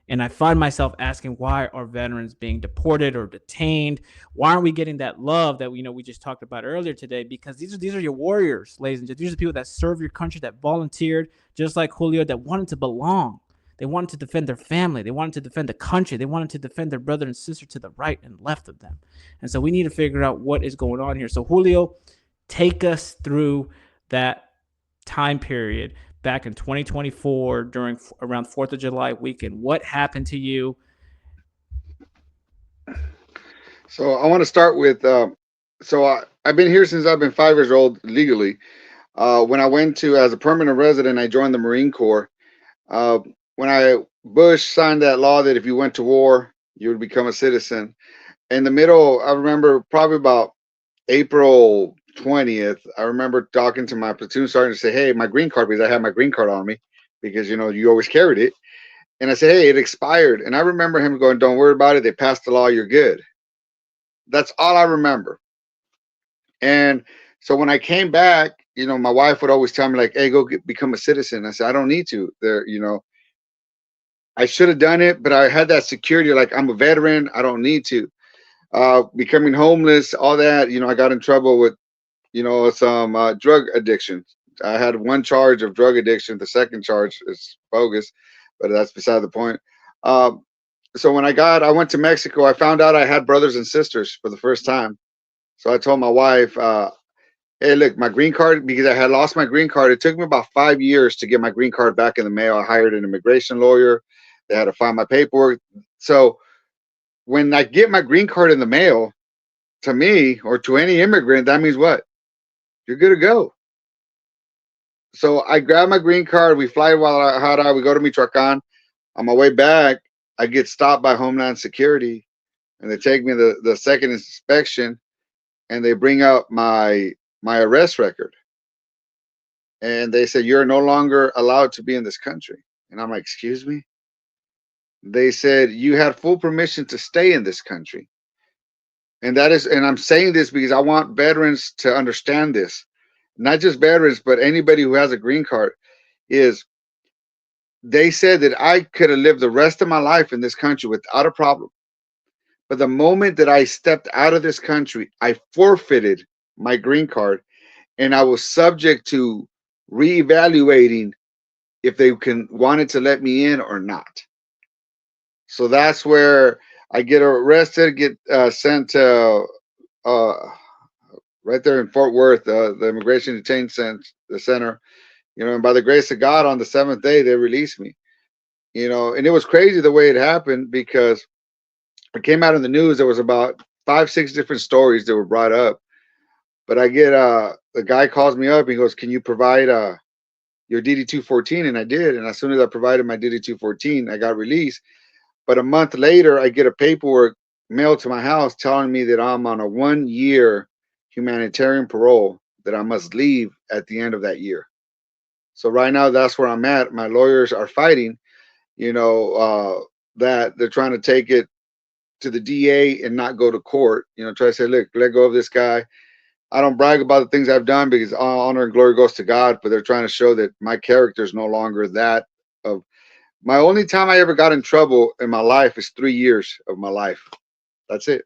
A: And I find myself asking, why are veterans being deported or detained? Why aren't we getting that love that we just talked about earlier today? Because these are your warriors, ladies and gentlemen. These are people that serve your country, that volunteered, just like Julio, that wanted to belong. They wanted to defend their family. They wanted to defend the country. They wanted to defend their brother and sister to the right and left of them. And so we need to figure out what is going on here. So Julio, take us through that time period back in 2024 during around 4th of July weekend. What happened to you?
B: So I want to start with, I've been here since I've been 5 years old legally. When I went to, as a permanent resident, I joined the Marine Corps. When Bush signed that law that if you went to war, you would become a citizen. In the middle, I remember probably about April 20th, I remember talking to my platoon sergeant to say, hey, my green card, because I had my green card on me, because, you always carried it. And I said, hey, it expired. And I remember him going, don't worry about it. They passed the law. You're good. That's all I remember. And so when I came back, my wife would always tell me, like, hey, become a citizen. I said, I don't need to. I should have done it, but I had that security, like, I'm a veteran. I don't need to. Becoming homeless, all that, I got in trouble with, some drug addiction. I had one charge of drug addiction. The second charge is bogus, but that's beside the point. So when I went to Mexico, I found out I had brothers and sisters for the first time. So I told my wife, Hey, look, my green card, because I had lost my green card. It took me about 5 years to get my green card back in the mail. I hired an immigration lawyer. They had to find my paperwork. So when I get my green card in the mail, to me or to any immigrant, that means what? You're good to go. So I grab my green card. We fly to Guadalajara. We go to Michoacan. On my way back, I get stopped by Homeland Security, and they take me to the second inspection, and they bring up my arrest record, and they said you're no longer allowed to be in this country. And I'm like, excuse me? They said you had full permission to stay in this country. And that is, and I'm saying this because I want veterans to understand this. Not just veterans, but anybody who has a green card is they said that I could have lived the rest of my life in this country without a problem. But the moment that I stepped out of this country, I forfeited my green card and I was subject to reevaluating if they can wanted to let me in or not. So that's where I get arrested, get sent to uh, right there in Fort Worth, the immigration detained center. And by the grace of God, on the seventh day they released me. And it was crazy the way it happened because it came out in the news. There was about 5, 6 different stories that were brought up. But I get the guy calls me up. And he goes, "Can you provide your DD-214?" And I did. And as soon as I provided my DD-214, I got released. But a month later, I get a paperwork mailed to my house telling me that I'm on a 1-year humanitarian parole, that I must leave at the end of that year. So right now, that's where I'm at. My lawyers are fighting, that they're trying to take it to the DA and not go to court. Try to say, look, let go of this guy. I don't brag about the things I've done because all honor and glory goes to God, but they're trying to show that my character is no longer that of my only time I ever got in trouble in my life is 3 years of my life. That's it.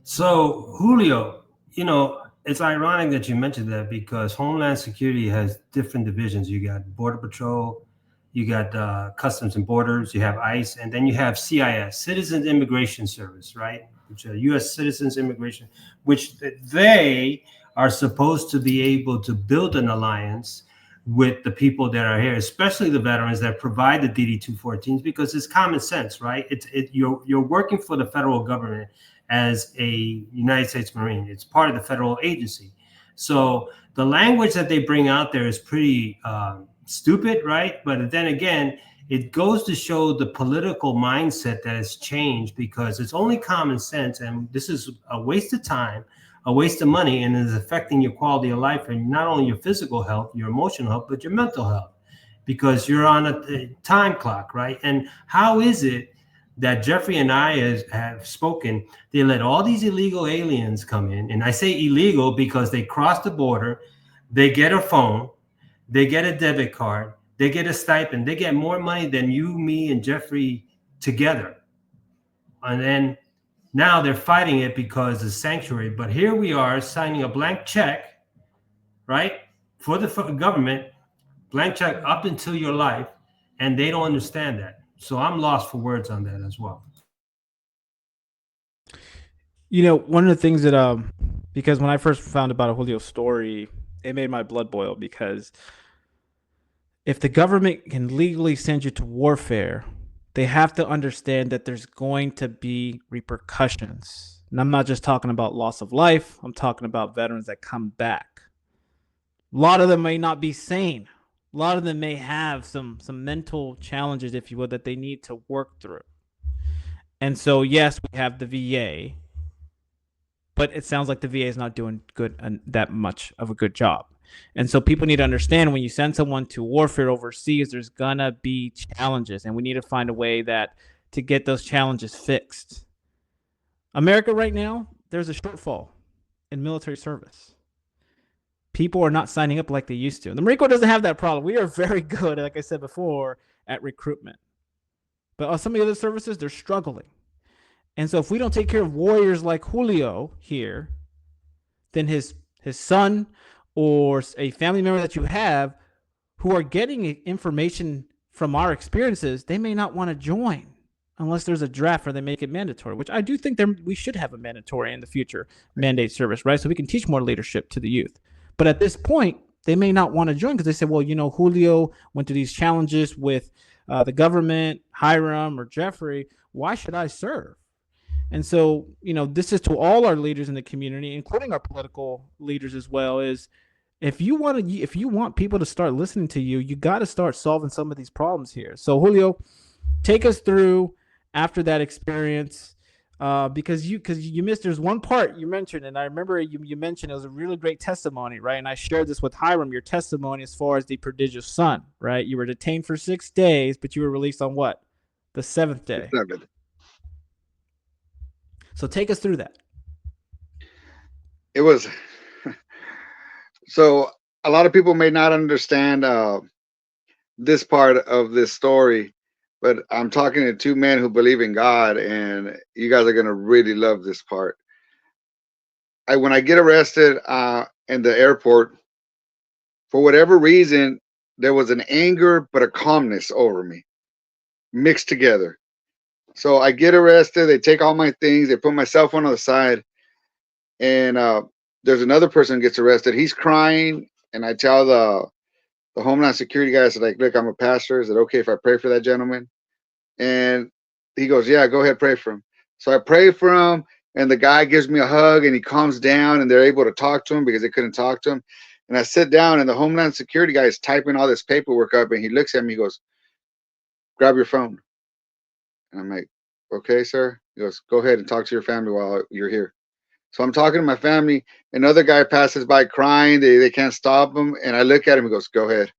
C: So, Julio, it's ironic that you mentioned that because Homeland Security has different divisions. You got Border Patrol, you got Customs and Borders, you have ICE, and then you have CIS, Citizens Immigration Service, right? Which are U.S. Citizens Immigration, which they are supposed to be able to build an alliance with the people that are here, especially the veterans that provide the DD-214s, because it's common sense, right? You're working for the federal government as a United States Marine. It's part of the federal agency. So the language that they bring out there is pretty stupid, right? But then again, it goes to show the political mindset that has changed because it's only common sense. And this is a waste of time, a waste of money, and is affecting your quality of life and not only your physical health, your emotional health, but your mental health because you're on a time clock, right? And how is it that Jeffrey and I have spoken, they let all these illegal aliens come in. And I say illegal because they cross the border, they get a phone, they get a debit card, they get a stipend, they get more money than you, me, and Jeffrey together. And then now they're fighting it because of sanctuary. But here we are signing a blank check, right, for the government, blank check up until your life, and they don't understand that. So I'm lost for words on that as well.
A: One of the things that because when I first found about Julio's story, it made my blood boil because if the government can legally send you to warfare, they have to understand that there's going to be repercussions. And I'm not just talking about loss of life, I'm talking about veterans that come back. A lot of them may not be sane. A lot of them may have some mental challenges, if you will, that they need to work through. And so, yes, we have the VA, but it sounds like the VA is not doing that much of a good job. And so people need to understand when you send someone to warfare overseas, there's going to be challenges, and we need to find a way to get those challenges fixed. America right now, there's a shortfall in military service. People are not signing up like they used to. And the Marine Corps doesn't have that problem. We are very good, like I said before, at recruitment. But some of the other services, they're struggling. And so if we don't take care of warriors like Julio here, then his son or a family member that you have who are getting information from our experiences, they may not want to join unless there's a draft where they make it mandatory, which I do think we should have a mandatory in the future mandate service, right? So we can teach more leadership to the youth. But at this point, they may not want to join because they say, well, Julio went through these challenges with the government, Hiram or Jeffrey. Why should I serve? And so, this is to all our leaders in the community, including our political leaders as well, is if you want people to start listening to you, you got to start solving some of these problems here. So Julio, take us through after that experience, because you missed, there's one part you mentioned, and I remember you mentioned it was a really great testimony, right? And I shared this with Hiram, your testimony as far as the prodigious son, right? You were detained for 6 days, but you were released on what? The 7th day.
B: The 7th.
A: So take us through that.
B: It was so a lot of people may not understand this part of this story, but I'm talking to 2 men who believe in God, and you guys are going to really love this part. When I get arrested in the airport, for whatever reason, there was an anger but a calmness over me, mixed together. So I get arrested, they take all my things, they put my cell phone on the side, and there's another person who gets arrested. He's crying, and I tell the Homeland Security guy, I said, like, look, I'm a pastor. Is it okay if I pray for that gentleman? And he goes, yeah, go ahead, pray for him. So I pray for him, and the guy gives me a hug, and he calms down, and they're able to talk to him because they couldn't talk to him. And I sit down, and the Homeland Security guy is typing all this paperwork up, and he looks at me, he goes, grab your phone. And I'm like, okay, sir. He goes, go ahead and talk to your family while you're here. So I'm talking to my family. Another guy passes by crying. They can't stop him. And I look at him and goes, go ahead.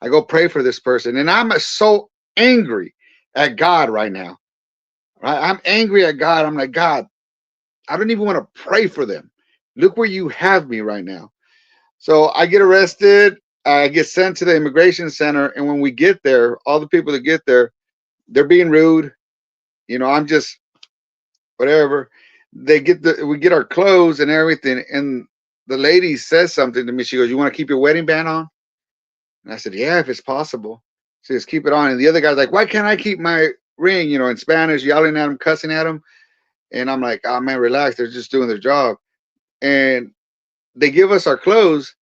B: I go pray for this person. And I'm so angry at God right now. Right? I'm angry at God. I'm like, God, I don't even want to pray for them. Look where you have me right now. So I get arrested. I get sent to the immigration center. And when we get there, all the people that get there, they're being rude. I'm just whatever. We get our clothes and everything, and the lady says something to me. She goes, you want to keep your wedding band on? And I said, yeah, if it's possible. She says, keep it on. And the other guy's like, why can't I keep my ring? In Spanish, yelling at him, cussing at him. And I'm like, oh man, relax, they're just doing their job. And they give us our clothes,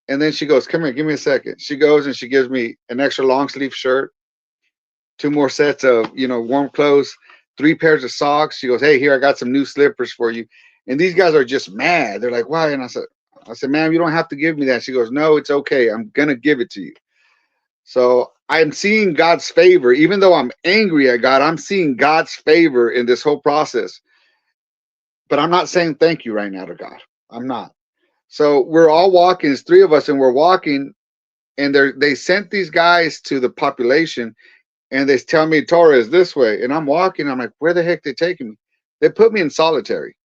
B: and then she goes, come here, give me a second. She goes and she gives me an extra long sleeve shirt, 2 more sets of warm clothes, 3 pairs of socks. She goes, hey, here, I got some new slippers for you. And these guys are just mad. They're like, why? And I said, ma'am, you don't have to give me that. She goes, no, it's okay. I'm going to give it to you. So I'm seeing God's favor. Even though I'm angry at God, I'm seeing God's favor in this whole process. But I'm not saying thank you right now to God. I'm not. So we're all walking. It's 3 of us, and we're walking. And they sent these guys to the population. And they tell me, Torres, this way. And I'm walking. I'm like, where the heck are they taking me? They put me in solitary.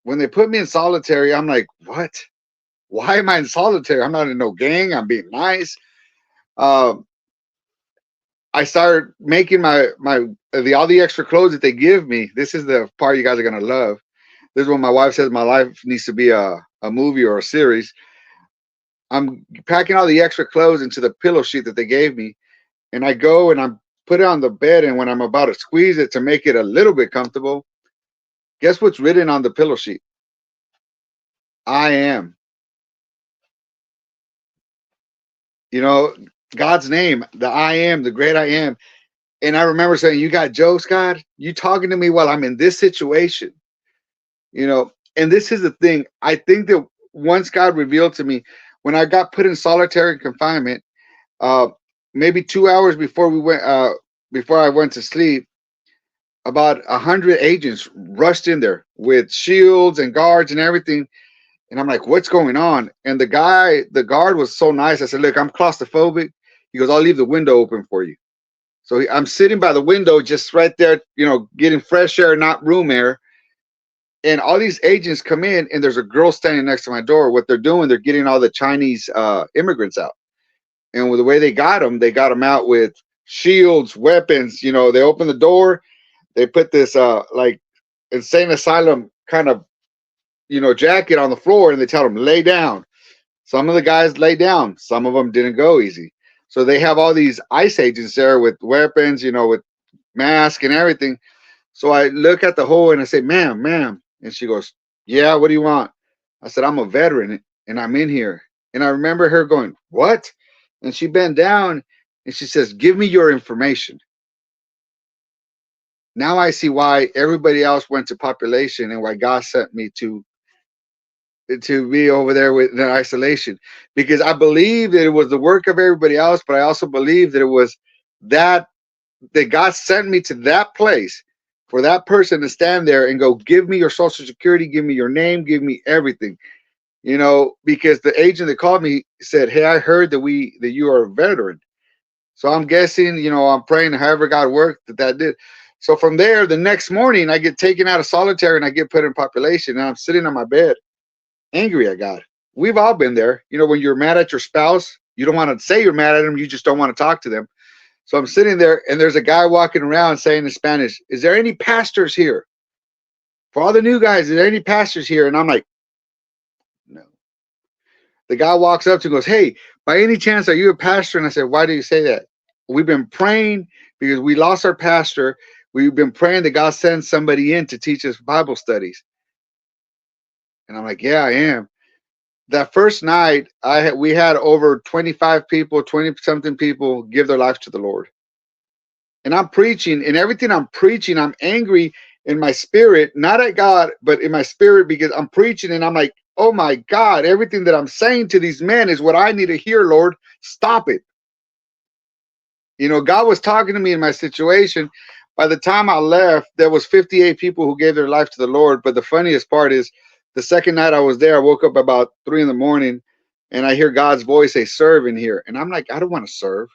B: When they put me in solitary, I'm like, what? Why am I in solitary? I'm not in no gang. I'm being nice. I started making all the extra clothes that they give me. This is the part you guys are going to love. This is when my wife says my life needs to be a movie or a series. I'm packing all the extra clothes into the pillow sheet that they gave me. And I go and I put it on the bed, and when I'm about to squeeze it to make it a little bit comfortable, guess what's written on the pillow sheet? I am. God's name, the I am, the great I am. And I remember saying, you got jokes, God? You talking to me while I'm in this situation? And this is the thing. I think that once God revealed to me, when I got put in solitary confinement, maybe 2 hours before I went to sleep, about 100 agents rushed in there with shields and guards and everything. And I'm like, what's going on? And the guard was so nice. I said, look, I'm claustrophobic. He goes, I'll leave the window open for you. So I'm sitting by the window, just right there, getting fresh air, not room air. And all these agents come in, and there's a girl standing next to my door. What they're doing, they're getting all the Chinese immigrants out. And with the way they got them out with shields, weapons. They open the door, they put this like insane asylum kind of jacket on the floor, and they tell them lay down. Some of the guys lay down, some of them didn't go easy. So they have all these ICE agents there with weapons, with mask and everything. So I look at the hole and I say, ma'am. And she goes, yeah, what do you want? I said, I'm a veteran and I'm in here. And I remember her going, what? And she bent down and she says, give me your information. Now I see why everybody else went to population and why God sent me to be over there with in isolation, because I believe that it was the work of everybody else, but I also believe that it was that that God sent me to that place for that person to stand there and go, give me your social security, give me your name, give me everything. Because the agent that called me said, hey, I heard that you are a veteran. So I'm guessing, I'm praying however God worked that did. So from there, the next morning I get taken out of solitary and I get put in population and I'm sitting on my bed angry at God. We've all been there. When you're mad at your spouse, you don't want to say you're mad at them. You just don't want to talk to them. So I'm sitting there and there's a guy walking around saying in Spanish, is there any pastors here? For all the new guys, is there any pastors here? And I'm like, no. The guy walks up to me and goes, hey, by any chance, are you a pastor? And I said, why do you say that? We've been praying because we lost our pastor. We've been praying that God sends somebody in to teach us Bible studies. And I'm like, yeah, I am. That first night, we had over 25 people, 20 something people give their lives to the Lord. And I'm preaching, and everything I'm preaching, I'm angry in my spirit, not at God, but in my spirit, because I'm preaching and I'm like, oh my God, everything that I'm saying to these men is what I need to hear, Lord. Stop it. God was talking to me in my situation. By the time I left, there was 58 people who gave their life to the Lord. But the funniest part is the second night I was there, I woke up about 3 a.m. and I hear God's voice say, serve in here. And I'm like, I don't want to serve.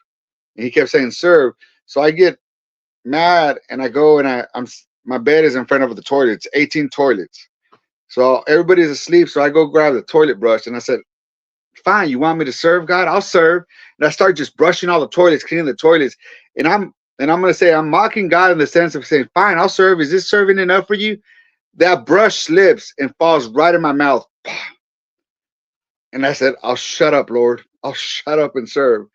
B: And he kept saying, serve. So I get mad and I go and my bed is in front of the toilets, 18 toilets. So everybody's asleep. So I go grab the toilet brush and I said, fine, you want me to serve God? I'll serve. And I start just brushing all the toilets, cleaning the toilets. And I'm going to say, I'm mocking God in the sense of saying, fine, I'll serve. Is this serving enough for you? That brush slips and falls right in my mouth. And I said, I'll shut up, Lord. I'll shut up and serve.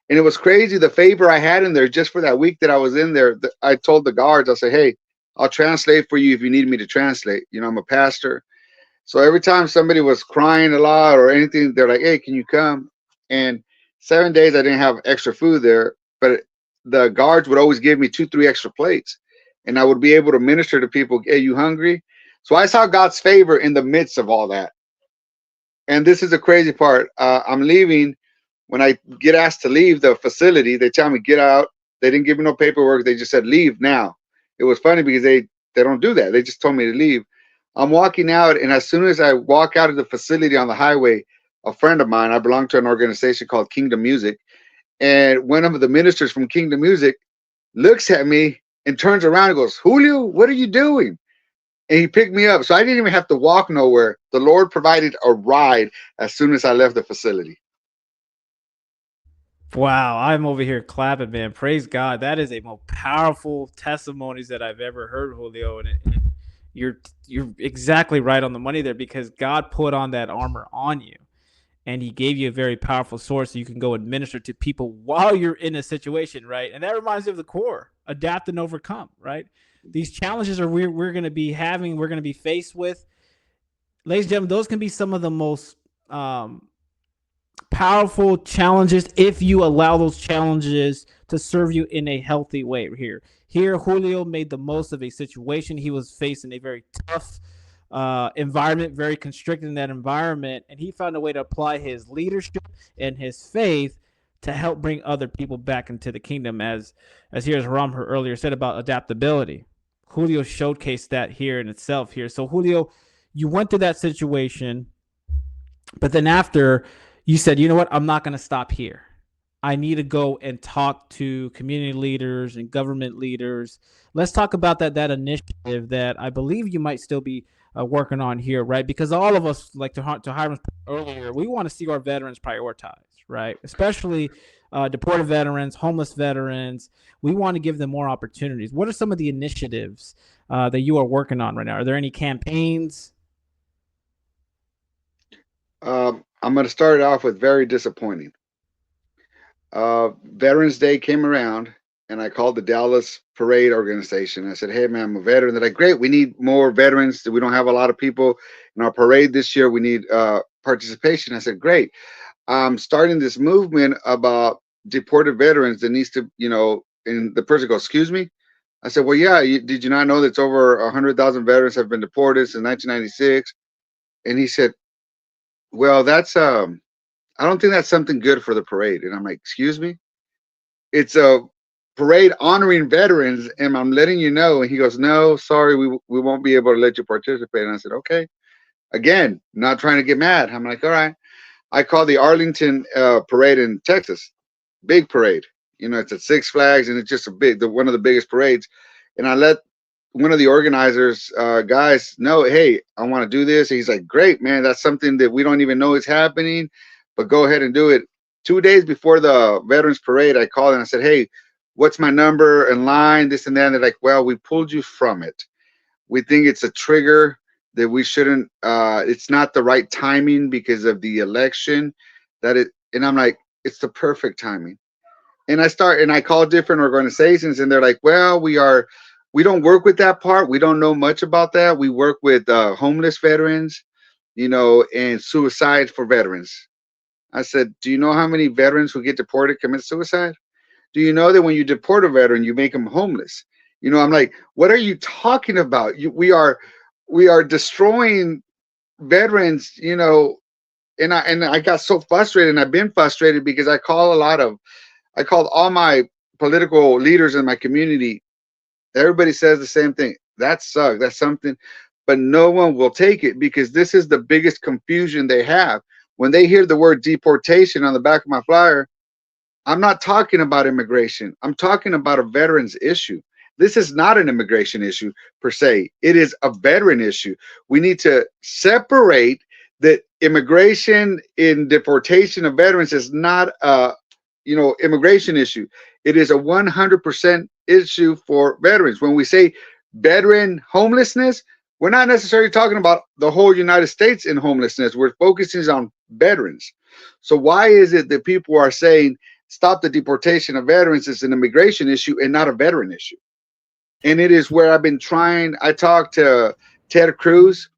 B: And it was crazy. The favor I had in there just for that week that I was in there, I told the guards, I said, hey, I'll translate for you if you need me to translate. I'm a pastor. So every time somebody was crying a lot or anything, they're like, hey, can you come? And 7 days I didn't have extra food there, but the guards would always give me 2, 3 extra plates. And I would be able to minister to people, hey, you hungry? So I saw God's favor in the midst of all that. And this is the crazy part. I'm leaving. When I get asked to leave the facility, they tell me, get out. They didn't give me no paperwork. They just said, leave now. It was funny because they don't do that. They just told me to leave. I'm walking out, and as soon as I walk out of the facility on the highway, a friend of mine, I belong to an organization called Kingdom Music, and one of the ministers from Kingdom Music looks at me and turns around and goes, Julio, what are you doing? And he picked me up. So I didn't even have to walk nowhere. The Lord provided a ride as soon as I left the facility.
A: Wow, I'm over here clapping, man. Praise God. That is a most powerful testimonies that I've ever heard, Julio. And you're exactly right on the money there, because God put on that armor on you, and he gave you a very powerful source so you can go administer to people while you're in a situation, right? And that reminds me of the core, adapt and overcome, right? These challenges are we're going to be having, we're going to be faced with. Ladies and gentlemen, those can be some of the most powerful challenges if you allow those challenges to serve you in a healthy way. Here Julio made the most of a situation. He was facing a very tough environment, very constricted in that environment, and he found a way to apply his leadership and his faith to help bring other people back into the kingdom. As here's Ramher earlier said about adaptability, Julio showcased that here in itself here. So Julio, you went through that situation, but then after, you said, you know what, I'm not going to stop here. I need to go and talk to community leaders and government leaders. Let's talk about that initiative that I believe you might still be working on here, right? Because all of us, like to Hiram's earlier, we want to see our veterans prioritized, right? Especially deported veterans, homeless veterans. We want to give them more opportunities. What are some of the initiatives that you are working on right now? Are there any campaigns?
B: I'm going to start it off with very disappointing. Veterans Day came around, and I called the Dallas Parade organization. I said, "Hey, man, I'm a veteran." They're like, "Great, we need more veterans. We don't have a lot of people in our parade this year. We need participation." I said, "Great. I'm starting this movement about deported veterans that needs to, And the person goes, "Excuse me." I said, "Well, yeah. Did you not know that over 100,000 veterans have been deported since 1996?" And he said, "Well, that's I don't think that's something good for the parade." And I'm like, "Excuse me? It's a parade honoring veterans, and I'm letting you know." And he goes, "No, sorry, we won't be able to let you participate." And I said, "Okay." Again, not trying to get mad. I'm like, "All right." I called the Arlington parade in Texas, big parade. It's at Six Flags, and it's just one of the biggest parades. And I let one of the organizers guys know, "Hey, I want to do this." He's like, "Great, man. That's something that we don't even know is happening, but go ahead and do it." 2 days before the Veterans Parade, I called and I said, "Hey, what's my number in line? This and that." And they're like, "Well, we pulled you from it. We think it's a trigger that we shouldn't. It's not the right timing because of the election. And I'm like, "It's the perfect timing." And I call different organizations, and they're like, "Well, we don't work with that part. We don't know much about that. We work with homeless veterans, and suicide for veterans." I said, "Do you know how many veterans who get deported commit suicide? Do you know that when you deport a veteran, you make them homeless?" I'm like, "What are you talking about? We are destroying veterans, And I got so frustrated, and I've been frustrated because I called all my political leaders in my community. Everybody says the same thing. That sucks. That's something, but no one will take it because this is the biggest confusion they have. When they hear the word deportation on the back of my flyer, I'm not talking about immigration. I'm talking about a veterans issue. This is not an immigration issue per se. It is a veteran issue. We need to separate that immigration in deportation of veterans is not a immigration issue. It is a 100% issue for veterans. When we say veteran homelessness, we're not necessarily talking about the whole United States in homelessness. We're focusing on veterans. So why is it that people are saying stop the deportation of veterans is an immigration issue and not a veteran issue? And it is where I've been trying. I talked to Ted Cruz.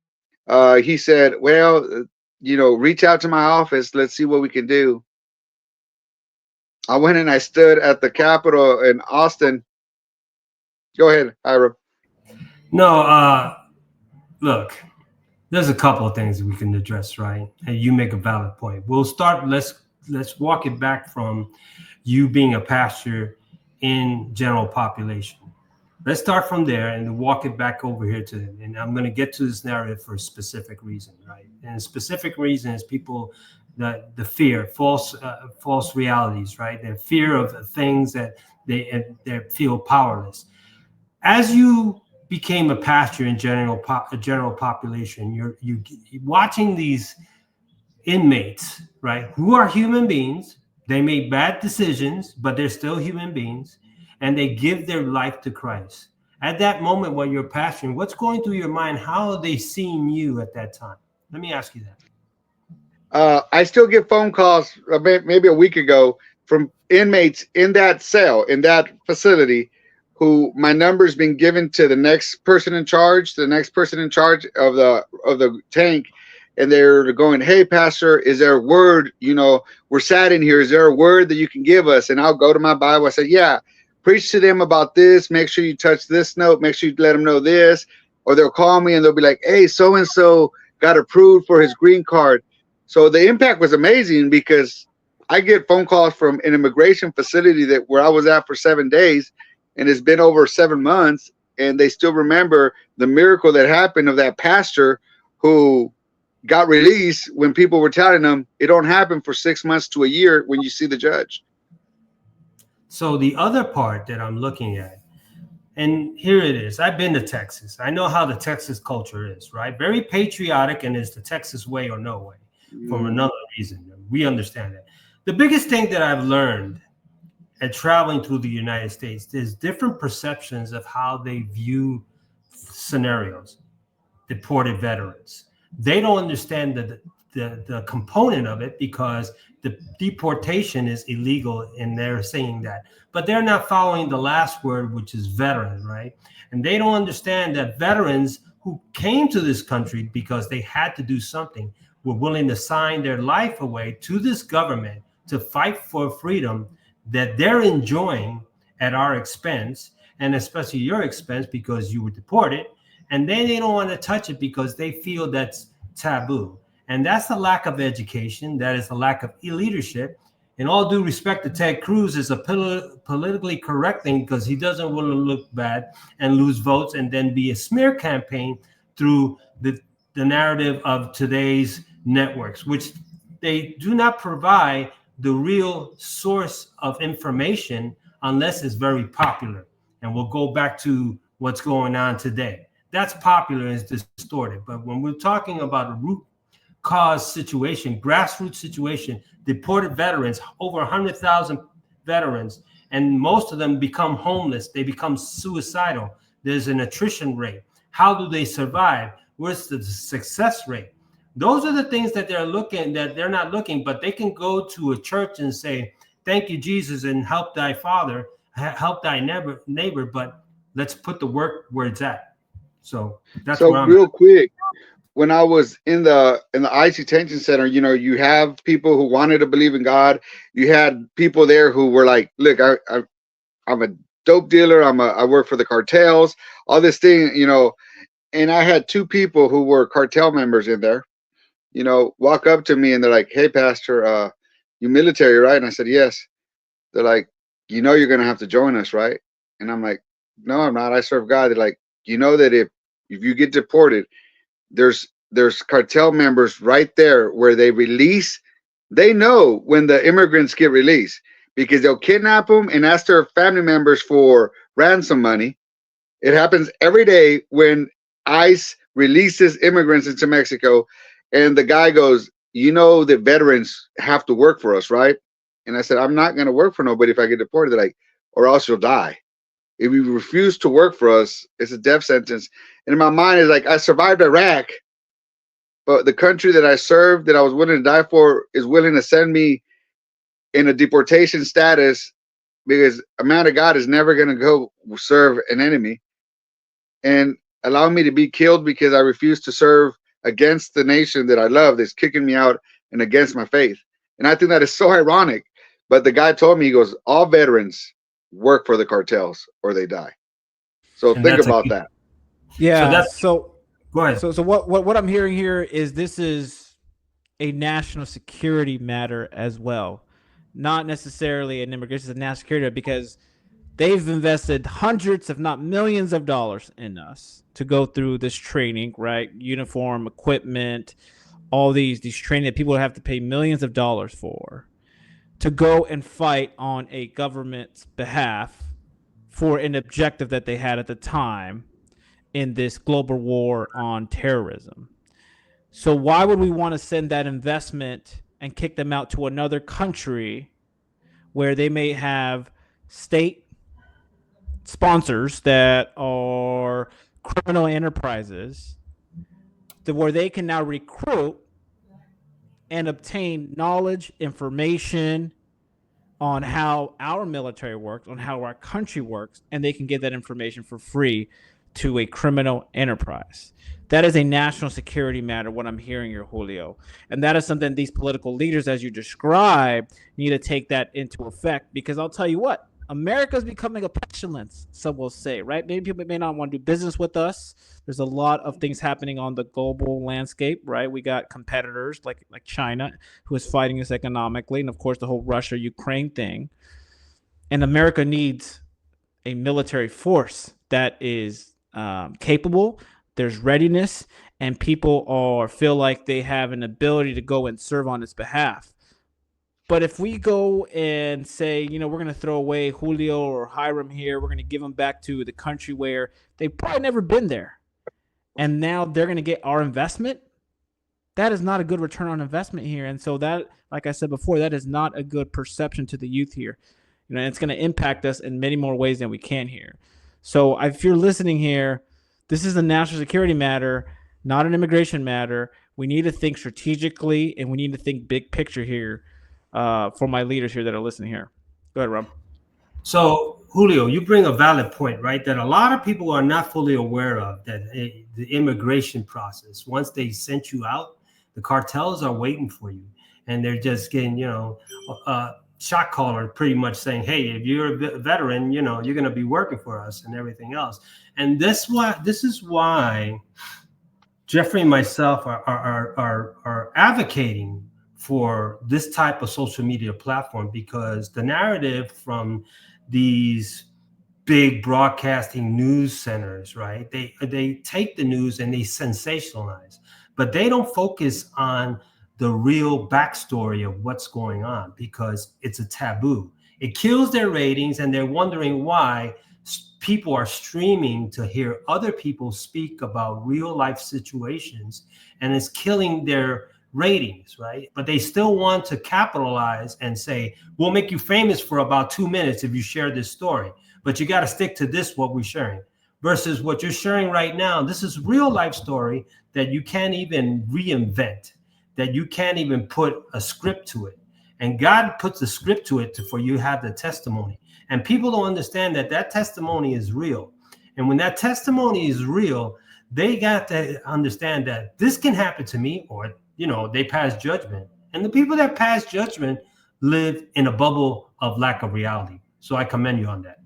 B: He said, "Well, reach out to my office. Let's see what we can do." I went and I stood at the Capitol in Austin. Go ahead, Ira.
C: No, look, there's a couple of things we can address, right? And you make a valid point. We'll start. Let's walk it back from you being a pastor in general population. Let's start from there and walk it back over here to, and I'm going to get to this narrative for a specific reason, right? And the specific reason is people, the fear, false realities, right? The fear of things that they feel powerless. As you became a pastor in general population, you're watching these inmates, right, who are human beings. They made bad decisions, but they're still human beings, and they give their life to Christ. At that moment when you're pastoring, what's going through your mind? How are they seeing you at that time? Let me ask you that.
B: I still get phone calls maybe a week ago from inmates in that cell, in that facility, who my number's been given to the next person in charge, of the tank, and they're going, "Hey, Pastor, is there a word? We're sad in here. Is there a word that you can give us?" And I'll go to my Bible. I say, "Yeah, preach to them about this. Make sure you touch this note. Make sure you let them know this." Or they'll call me and they'll be like, "Hey, so and so got approved for his green card." So the impact was amazing because I get phone calls from an immigration facility where I was at for 7 days, and it's been over 7 months, and they still remember the miracle that happened of that pastor who got released when people were telling them it don't happen for 6 months to a year when you see the judge.
C: So the other part that I'm looking at, and here it is. I've been to Texas. I know how the Texas culture is, right? Very patriotic, and it's the Texas way or no way for another reason. We understand that. The biggest thing that I've learned at traveling through the United States, there's different perceptions of how they view scenarios, deported veterans. They don't understand the component of it, because the deportation is illegal, and they're saying that, but they're not following the last word, which is veteran, right? And they don't understand that veterans who came to this country because they had to do something were willing to sign their life away to this government to fight for freedom that they're enjoying at our expense, and especially your expense because you were deported, and then they don't want to touch it because they feel that's taboo. And that's the lack of education. That is the lack of leadership. In all due respect to Ted Cruz, is a politically correct thing because he doesn't want to look bad and lose votes and then be a smear campaign through the narrative of today's networks, which they do not provide the real source of information unless it's very popular. And we'll go back to what's going on today. That's popular and it's distorted. But when we're talking about a root cause situation, grassroots situation, deported veterans, over 100,000 veterans, and most of them become homeless. They become suicidal. There's an attrition rate. How do they survive? Where's the success rate? Those are the things that they're not looking, but they can go to a church and say, thank you, Jesus, and help thy father, help thy neighbor, but let's put the work where it's at. So that's
B: so
C: where I'm
B: real
C: at.
B: quick. When I was in the ICE detention center, you know, you have people who wanted to believe in God. You had people there who were like, "Look, I'm a dope dealer. I work for the cartels. All this thing, you know." And I had two people who were cartel members in there, you know, walk up to me and they're like, "Hey, Pastor, you military, right?" And I said, "Yes." They're like, "You know, you're gonna have to join us, right?" And I'm like, "No, I'm not. I serve God." They're like, "You know that if you get deported, there's cartel members right there where they know when the immigrants get released because they'll kidnap them and ask their family members for ransom money. It happens every day when ICE releases immigrants into Mexico, and the guy goes, "You know that veterans have to work for us, right?" And I said, "I'm not going to work for nobody if I get deported." They're like, "Or else you'll die. If you refuse to work for us, it's a death sentence." And in my mind, is like, I survived Iraq, but the country that I served, that I was willing to die for, is willing to send me in a deportation status because a man of God is never going to go serve an enemy and allow me to be killed because I refuse to serve against the nation that I love that's kicking me out and against my faith. And I think that is so ironic. But the guy told me, he goes, all veterans work for the cartels or they die. So
C: And
B: think
C: that's
B: about that.
A: Yeah.
C: So go ahead.
A: So what I'm hearing here is this is a national security matter as well, not necessarily an immigration, it's a national security because they've invested hundreds, if not millions of dollars in us to go through this training, right? Uniform, equipment, all these training that people have to pay millions of dollars for to go and fight on a government's behalf for an objective that they had at the time in this global war on terrorism. So why would we want to send that investment and kick them out to another country where they may have state sponsors that are criminal enterprises where they can now recruit and obtain knowledge, information on how our military works, on how our country works, and they can get that information for free to a criminal enterprise. That is a national security matter, what I'm hearing here, Julio. And that is something these political leaders, as you described, need to take that into effect. Because I'll tell you what, America is becoming a pestilence, some will say, right? Maybe people may not want to do business with us. There's a lot of things happening on the global landscape, right? We got competitors like China, who is fighting us economically, and of course the whole Russia-Ukraine thing. And America needs a military force that is capable. There's readiness, and people feel like they have an ability to go and serve on its behalf. But if we go and say, you know, we're going to throw away Julio or Hiram here, we're going to give them back to the country where they've probably never been there, and now they're going to get our investment, that is not a good return on investment here. And so that, like I said before, that is not a good perception to the youth here. You know, and it's going to impact us in many more ways than we can here. So if you're listening here, this is a national security matter, not an immigration matter. We need to think strategically, and we need to think big picture here for my leaders here that are listening here. Go ahead, Rob.
C: So, Julio, you bring a valid point, right? That a lot of people are not fully aware of that the immigration process. Once they sent you out, the cartels are waiting for you, and they're just getting, shot caller pretty much saying, "Hey, if you're a veteran, you're going to be working for us and everything else." And this is why Jeffrey and myself are advocating for this type of social media platform, because the narrative from these big broadcasting news centers, right? They take the news and they sensationalize, but they don't focus on the real backstory of what's going on, because it's a taboo. It kills their ratings, and they're wondering why people are streaming to hear other people speak about real life situations, and it's killing their ratings, right? But they still want to capitalize and say, we'll make you famous for about 2 minutes if you share this story, but you got to stick to this, what we're sharing, versus what you're sharing right now. This is real life story that you can't even reinvent, that you can't even put a script to it. And God puts the script to it for you to have the testimony. And people don't understand that that testimony is real. And when that testimony is real, they got to understand that this can happen to me, or they pass judgment. And the people that pass judgment live in a bubble of lack of reality. So I commend you on that.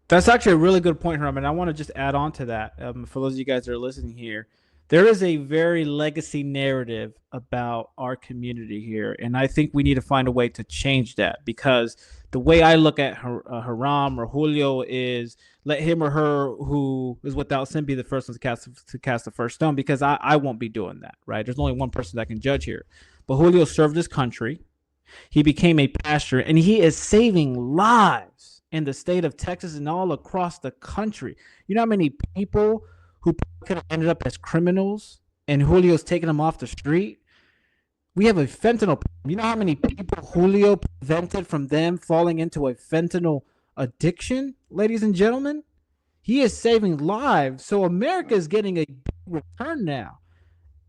A: That's actually a really good point, Herman. I want to just add on to that. For those of you guys that are listening here, there is a very legacy narrative about our community here. And I think we need to find a way to change that, because the way I look at Haram or Julio is let him or her who is without sin be the first one to cast the first stone, because I won't be doing that, right? There's only one person that can judge here. But Julio served his country. He became a pastor, and he is saving lives in the state of Texas and all across the country. You know how many people who could have ended up as criminals, and Julio's taking them off the street? We have a fentanyl problem. You know how many people Julio prevented from them falling into a fentanyl addiction, ladies and gentlemen? He is saving lives. So America is getting a big return now.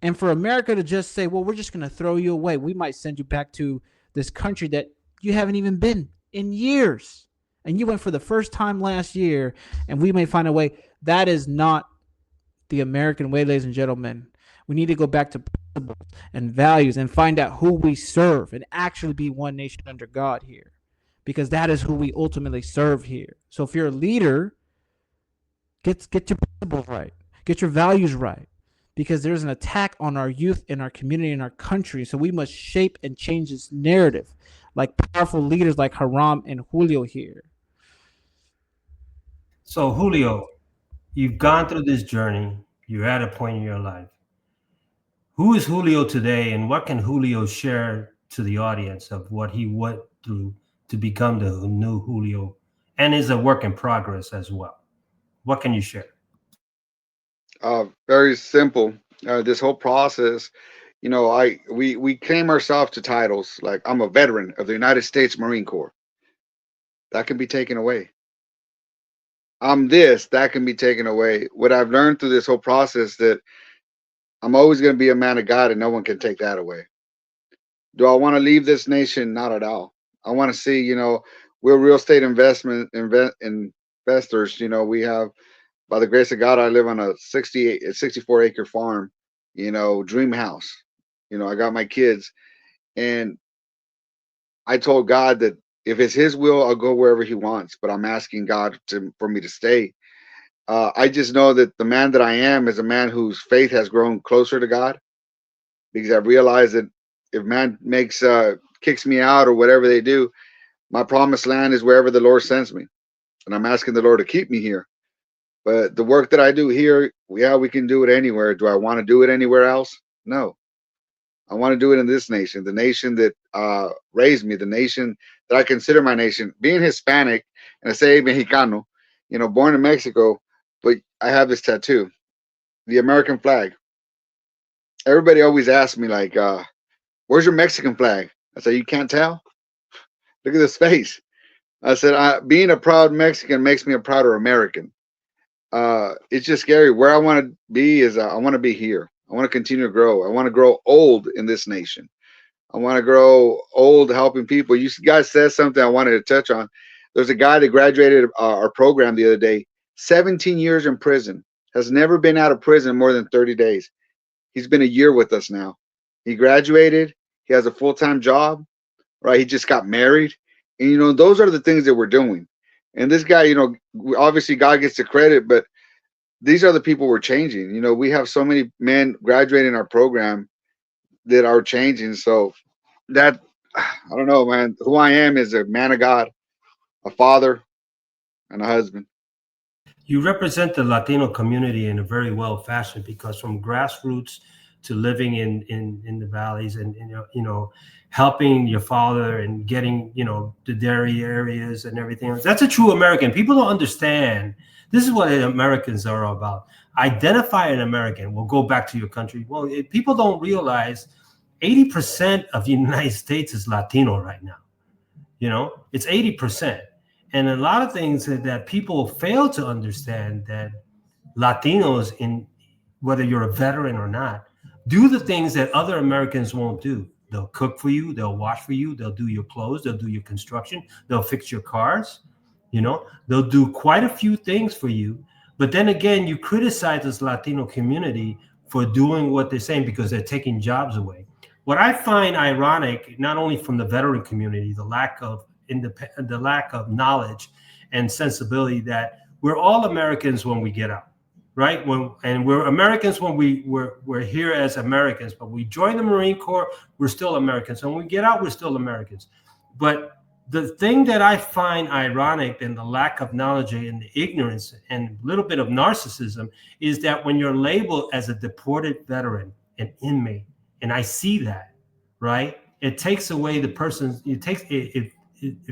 A: And for America to just say, well, we're just going to throw you away. We might send you back to this country that you haven't even been in years. And you went for the first time last year, and we may find a way. That is not the American way, ladies and gentlemen. We need to go back to principles and values and find out who we serve and actually be one nation under God here, because that is who we ultimately serve here. So if you're a leader, get your principles right, get your values right, because there's an attack on our youth in our community, in our country. So we must shape and change this narrative like powerful leaders like Haram and Julio here.
C: So Julio, you've gone through this journey. You're at a point in your life. Who is Julio today, and what can Julio share to the audience of what he went through to become the new Julio, and is a work in progress as well? What can you share?
B: Very simple. This whole process, we claim ourselves to titles like I'm a veteran of the United States Marine Corps. That can be taken away. I'm this, that can be taken away. What I've learned through this whole process, that I'm always going to be a man of God, and no one can take that away. Do I want to leave this nation? Not at all. I want to see, we're real estate investors. We have, by the grace of God, I live on a 64-acre farm, dream house. I got my kids, and I told God that if it's His will, I'll go wherever He wants. But I'm asking God for me to stay. I just know that the man that I am is a man whose faith has grown closer to God, because I've realized that if man kicks me out or whatever they do, my promised land is wherever the Lord sends me. And I'm asking the Lord to keep me here. But the work that I do here, we can do it anywhere. Do I want to do it anywhere else? No. I want to do it in this nation, the nation that raised me, the nation that I consider my nation. Being Hispanic, and I say Mexicano, born in Mexico, but I have this tattoo, the American flag. Everybody always asks me, like, where's your Mexican flag? I say, you can't tell? Look at this face. I said, being a proud Mexican makes me a prouder American. It's just scary. Where I want to be is I want to be here. I want to continue to grow. I want to grow old in this nation. I want to grow old helping people. You guys said something I wanted to touch on. There's a guy that graduated our program the other day, 17 years in prison, has never been out of prison more than 30 days. He's been a year with us now. He graduated. He has a full-time job, right? He just got married. And, those are the things that we're doing. And this guy, obviously God gets the credit, but these are the people we're changing. We have so many men graduating our program that are changing. So that, I don't know, man. Who I am is a man of God, a father, and a husband.
C: You represent the Latino community in a very well fashion, because from grassroots to living in the valleys, and helping your father and getting the dairy areas and everything else. That's a true American. People don't understand. This is what Americans are all about. Identify an American. We'll go back to your country. Well, people don't realize 80% of the United States is Latino right now. It's 80%. And a lot of things that people fail to understand, that Latinos, in whether you're a veteran or not, do the things that other Americans won't do. They'll cook for you, they'll wash for you, they'll do your clothes, they'll do your construction, they'll fix your cars, they'll do quite a few things for you. But then again, you criticize this Latino community for doing what they're saying because they're taking jobs away. What I find ironic, not only from the veteran community, the lack of knowledge and sensibility, that we're all Americans when we get out, right? And we're Americans when we're here as Americans, but we join the Marine Corps, we're still Americans. When we get out, we're still Americans. But the thing that I find ironic, and the lack of knowledge and the ignorance and a little bit of narcissism, is that when you're labeled as a deported veteran, an inmate, and I see that, right? It takes away the person. It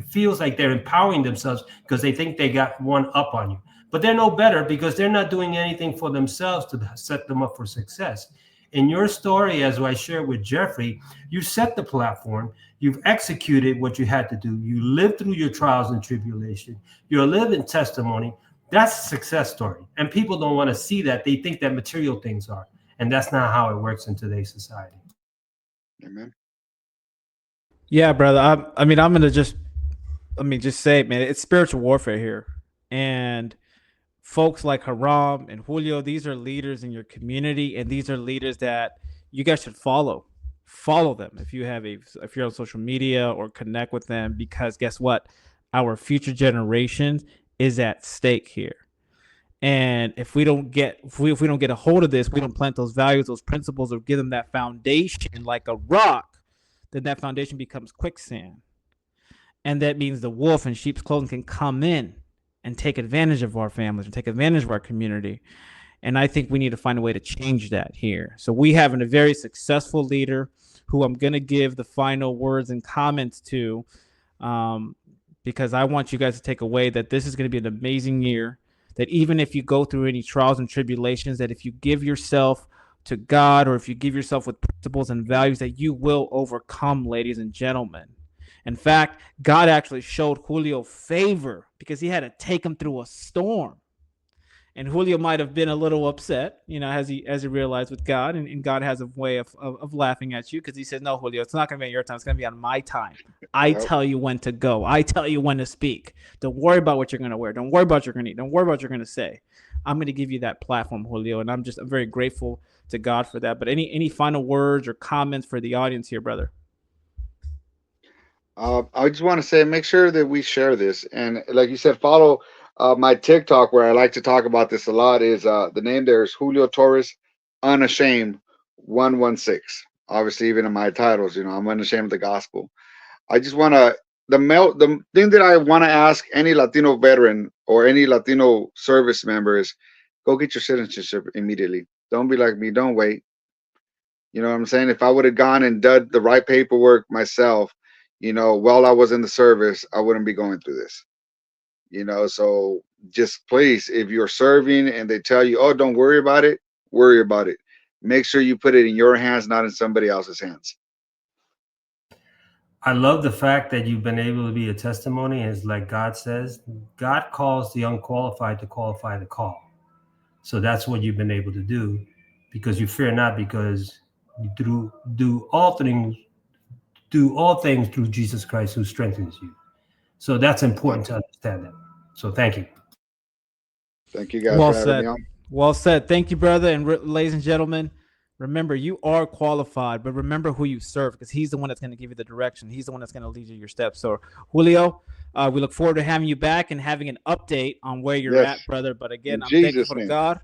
C: feels like they're empowering themselves because they think they got one up on you. But they're no better, because they're not doing anything for themselves to set them up for success. In your story, as I shared with Jeffrey, you set the platform, you've executed what you had to do. You lived through your trials and tribulation. You're a living testimony. That's a success story. And people don't want to see that. They think that material things are. And that's not how it works in today's society.
B: Amen.
A: Yeah, brother. I'm gonna just say, man, it's spiritual warfare here, and folks like Haram and Julio, these are leaders in your community, and these are leaders that you guys should follow. Follow them if you're on social media, or connect with them, because guess what? Our future generations is at stake here. And if we don't get a hold of this, we don't plant those values, those principles, or give them that foundation like a rock, then that foundation becomes quicksand. And that means the wolf in sheep's clothing can come in and take advantage of our families and take advantage of our community. And I think we need to find a way to change that here. So we have a very successful leader who I'm going to give the final words and comments to, because I want you guys to take away that this is going to be an amazing year, that even if you go through any trials and tribulations, that if you give yourself to God, or if you give yourself with principles and values, that you will overcome, ladies and gentlemen. In fact, God actually showed Julio favor because he had to take him through a storm. And Julio might have been a little upset, as he realized with God, and God has a way of laughing at you, because he said, no, Julio, it's not going to be on your time. It's going to be on my time. I tell you when to go. I tell you when to speak. Don't worry about what you're going to wear. Don't worry about what you're going to eat. Don't worry about what you're going to say. I'm going to give you that platform, Julio, and I'm very grateful to God for that. But any final words or comments for the audience here, brother?
B: I just want to say, make sure that we share this, and like you said, follow my TikTok, where I like to talk about this a lot. Is the name there is Julio Torres, Unashamed 116. Obviously, even in my titles, I'm unashamed of the gospel. I just want to the thing that I want to ask any Latino veteran or any Latino service member is, go get your citizenship immediately. Don't be like me. Don't wait. You know what I'm saying? If I would have gone and done the right paperwork myself, while I was in the service, I wouldn't be going through this. So just please, if you're serving and they tell you, oh, don't worry about it, worry about it. Make sure you put it in your hands, not in somebody else's hands.
C: I love the fact that you've been able to be a testimony. It's like God says, God calls the unqualified to qualify the call. So that's what you've been able to do. because you fear not, because you do all things through Jesus Christ who strengthens you. So that's important to understand that. So thank you.
B: Thank you guys
A: Well
B: for having
A: said.
B: me on.
A: Well said. Thank you, brother. And ladies and gentlemen, remember, you are qualified, but remember who you serve, because he's the one that's going to give you the direction. He's the one that's going to lead you your steps. So, Julio, we look forward to having you back and having an update on where you're at, brother. But again,
B: In
A: I'm
B: Jesus'
A: thankful to
B: name.
A: God.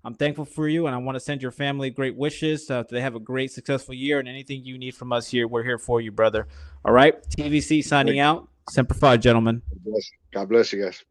A: I'm thankful for you, and I want to send your family great wishes. They have a great, successful year, and anything you need from us here, we're here for you, brother. All right? TVC signing out. Semper Fi, gentlemen.
B: God bless you guys.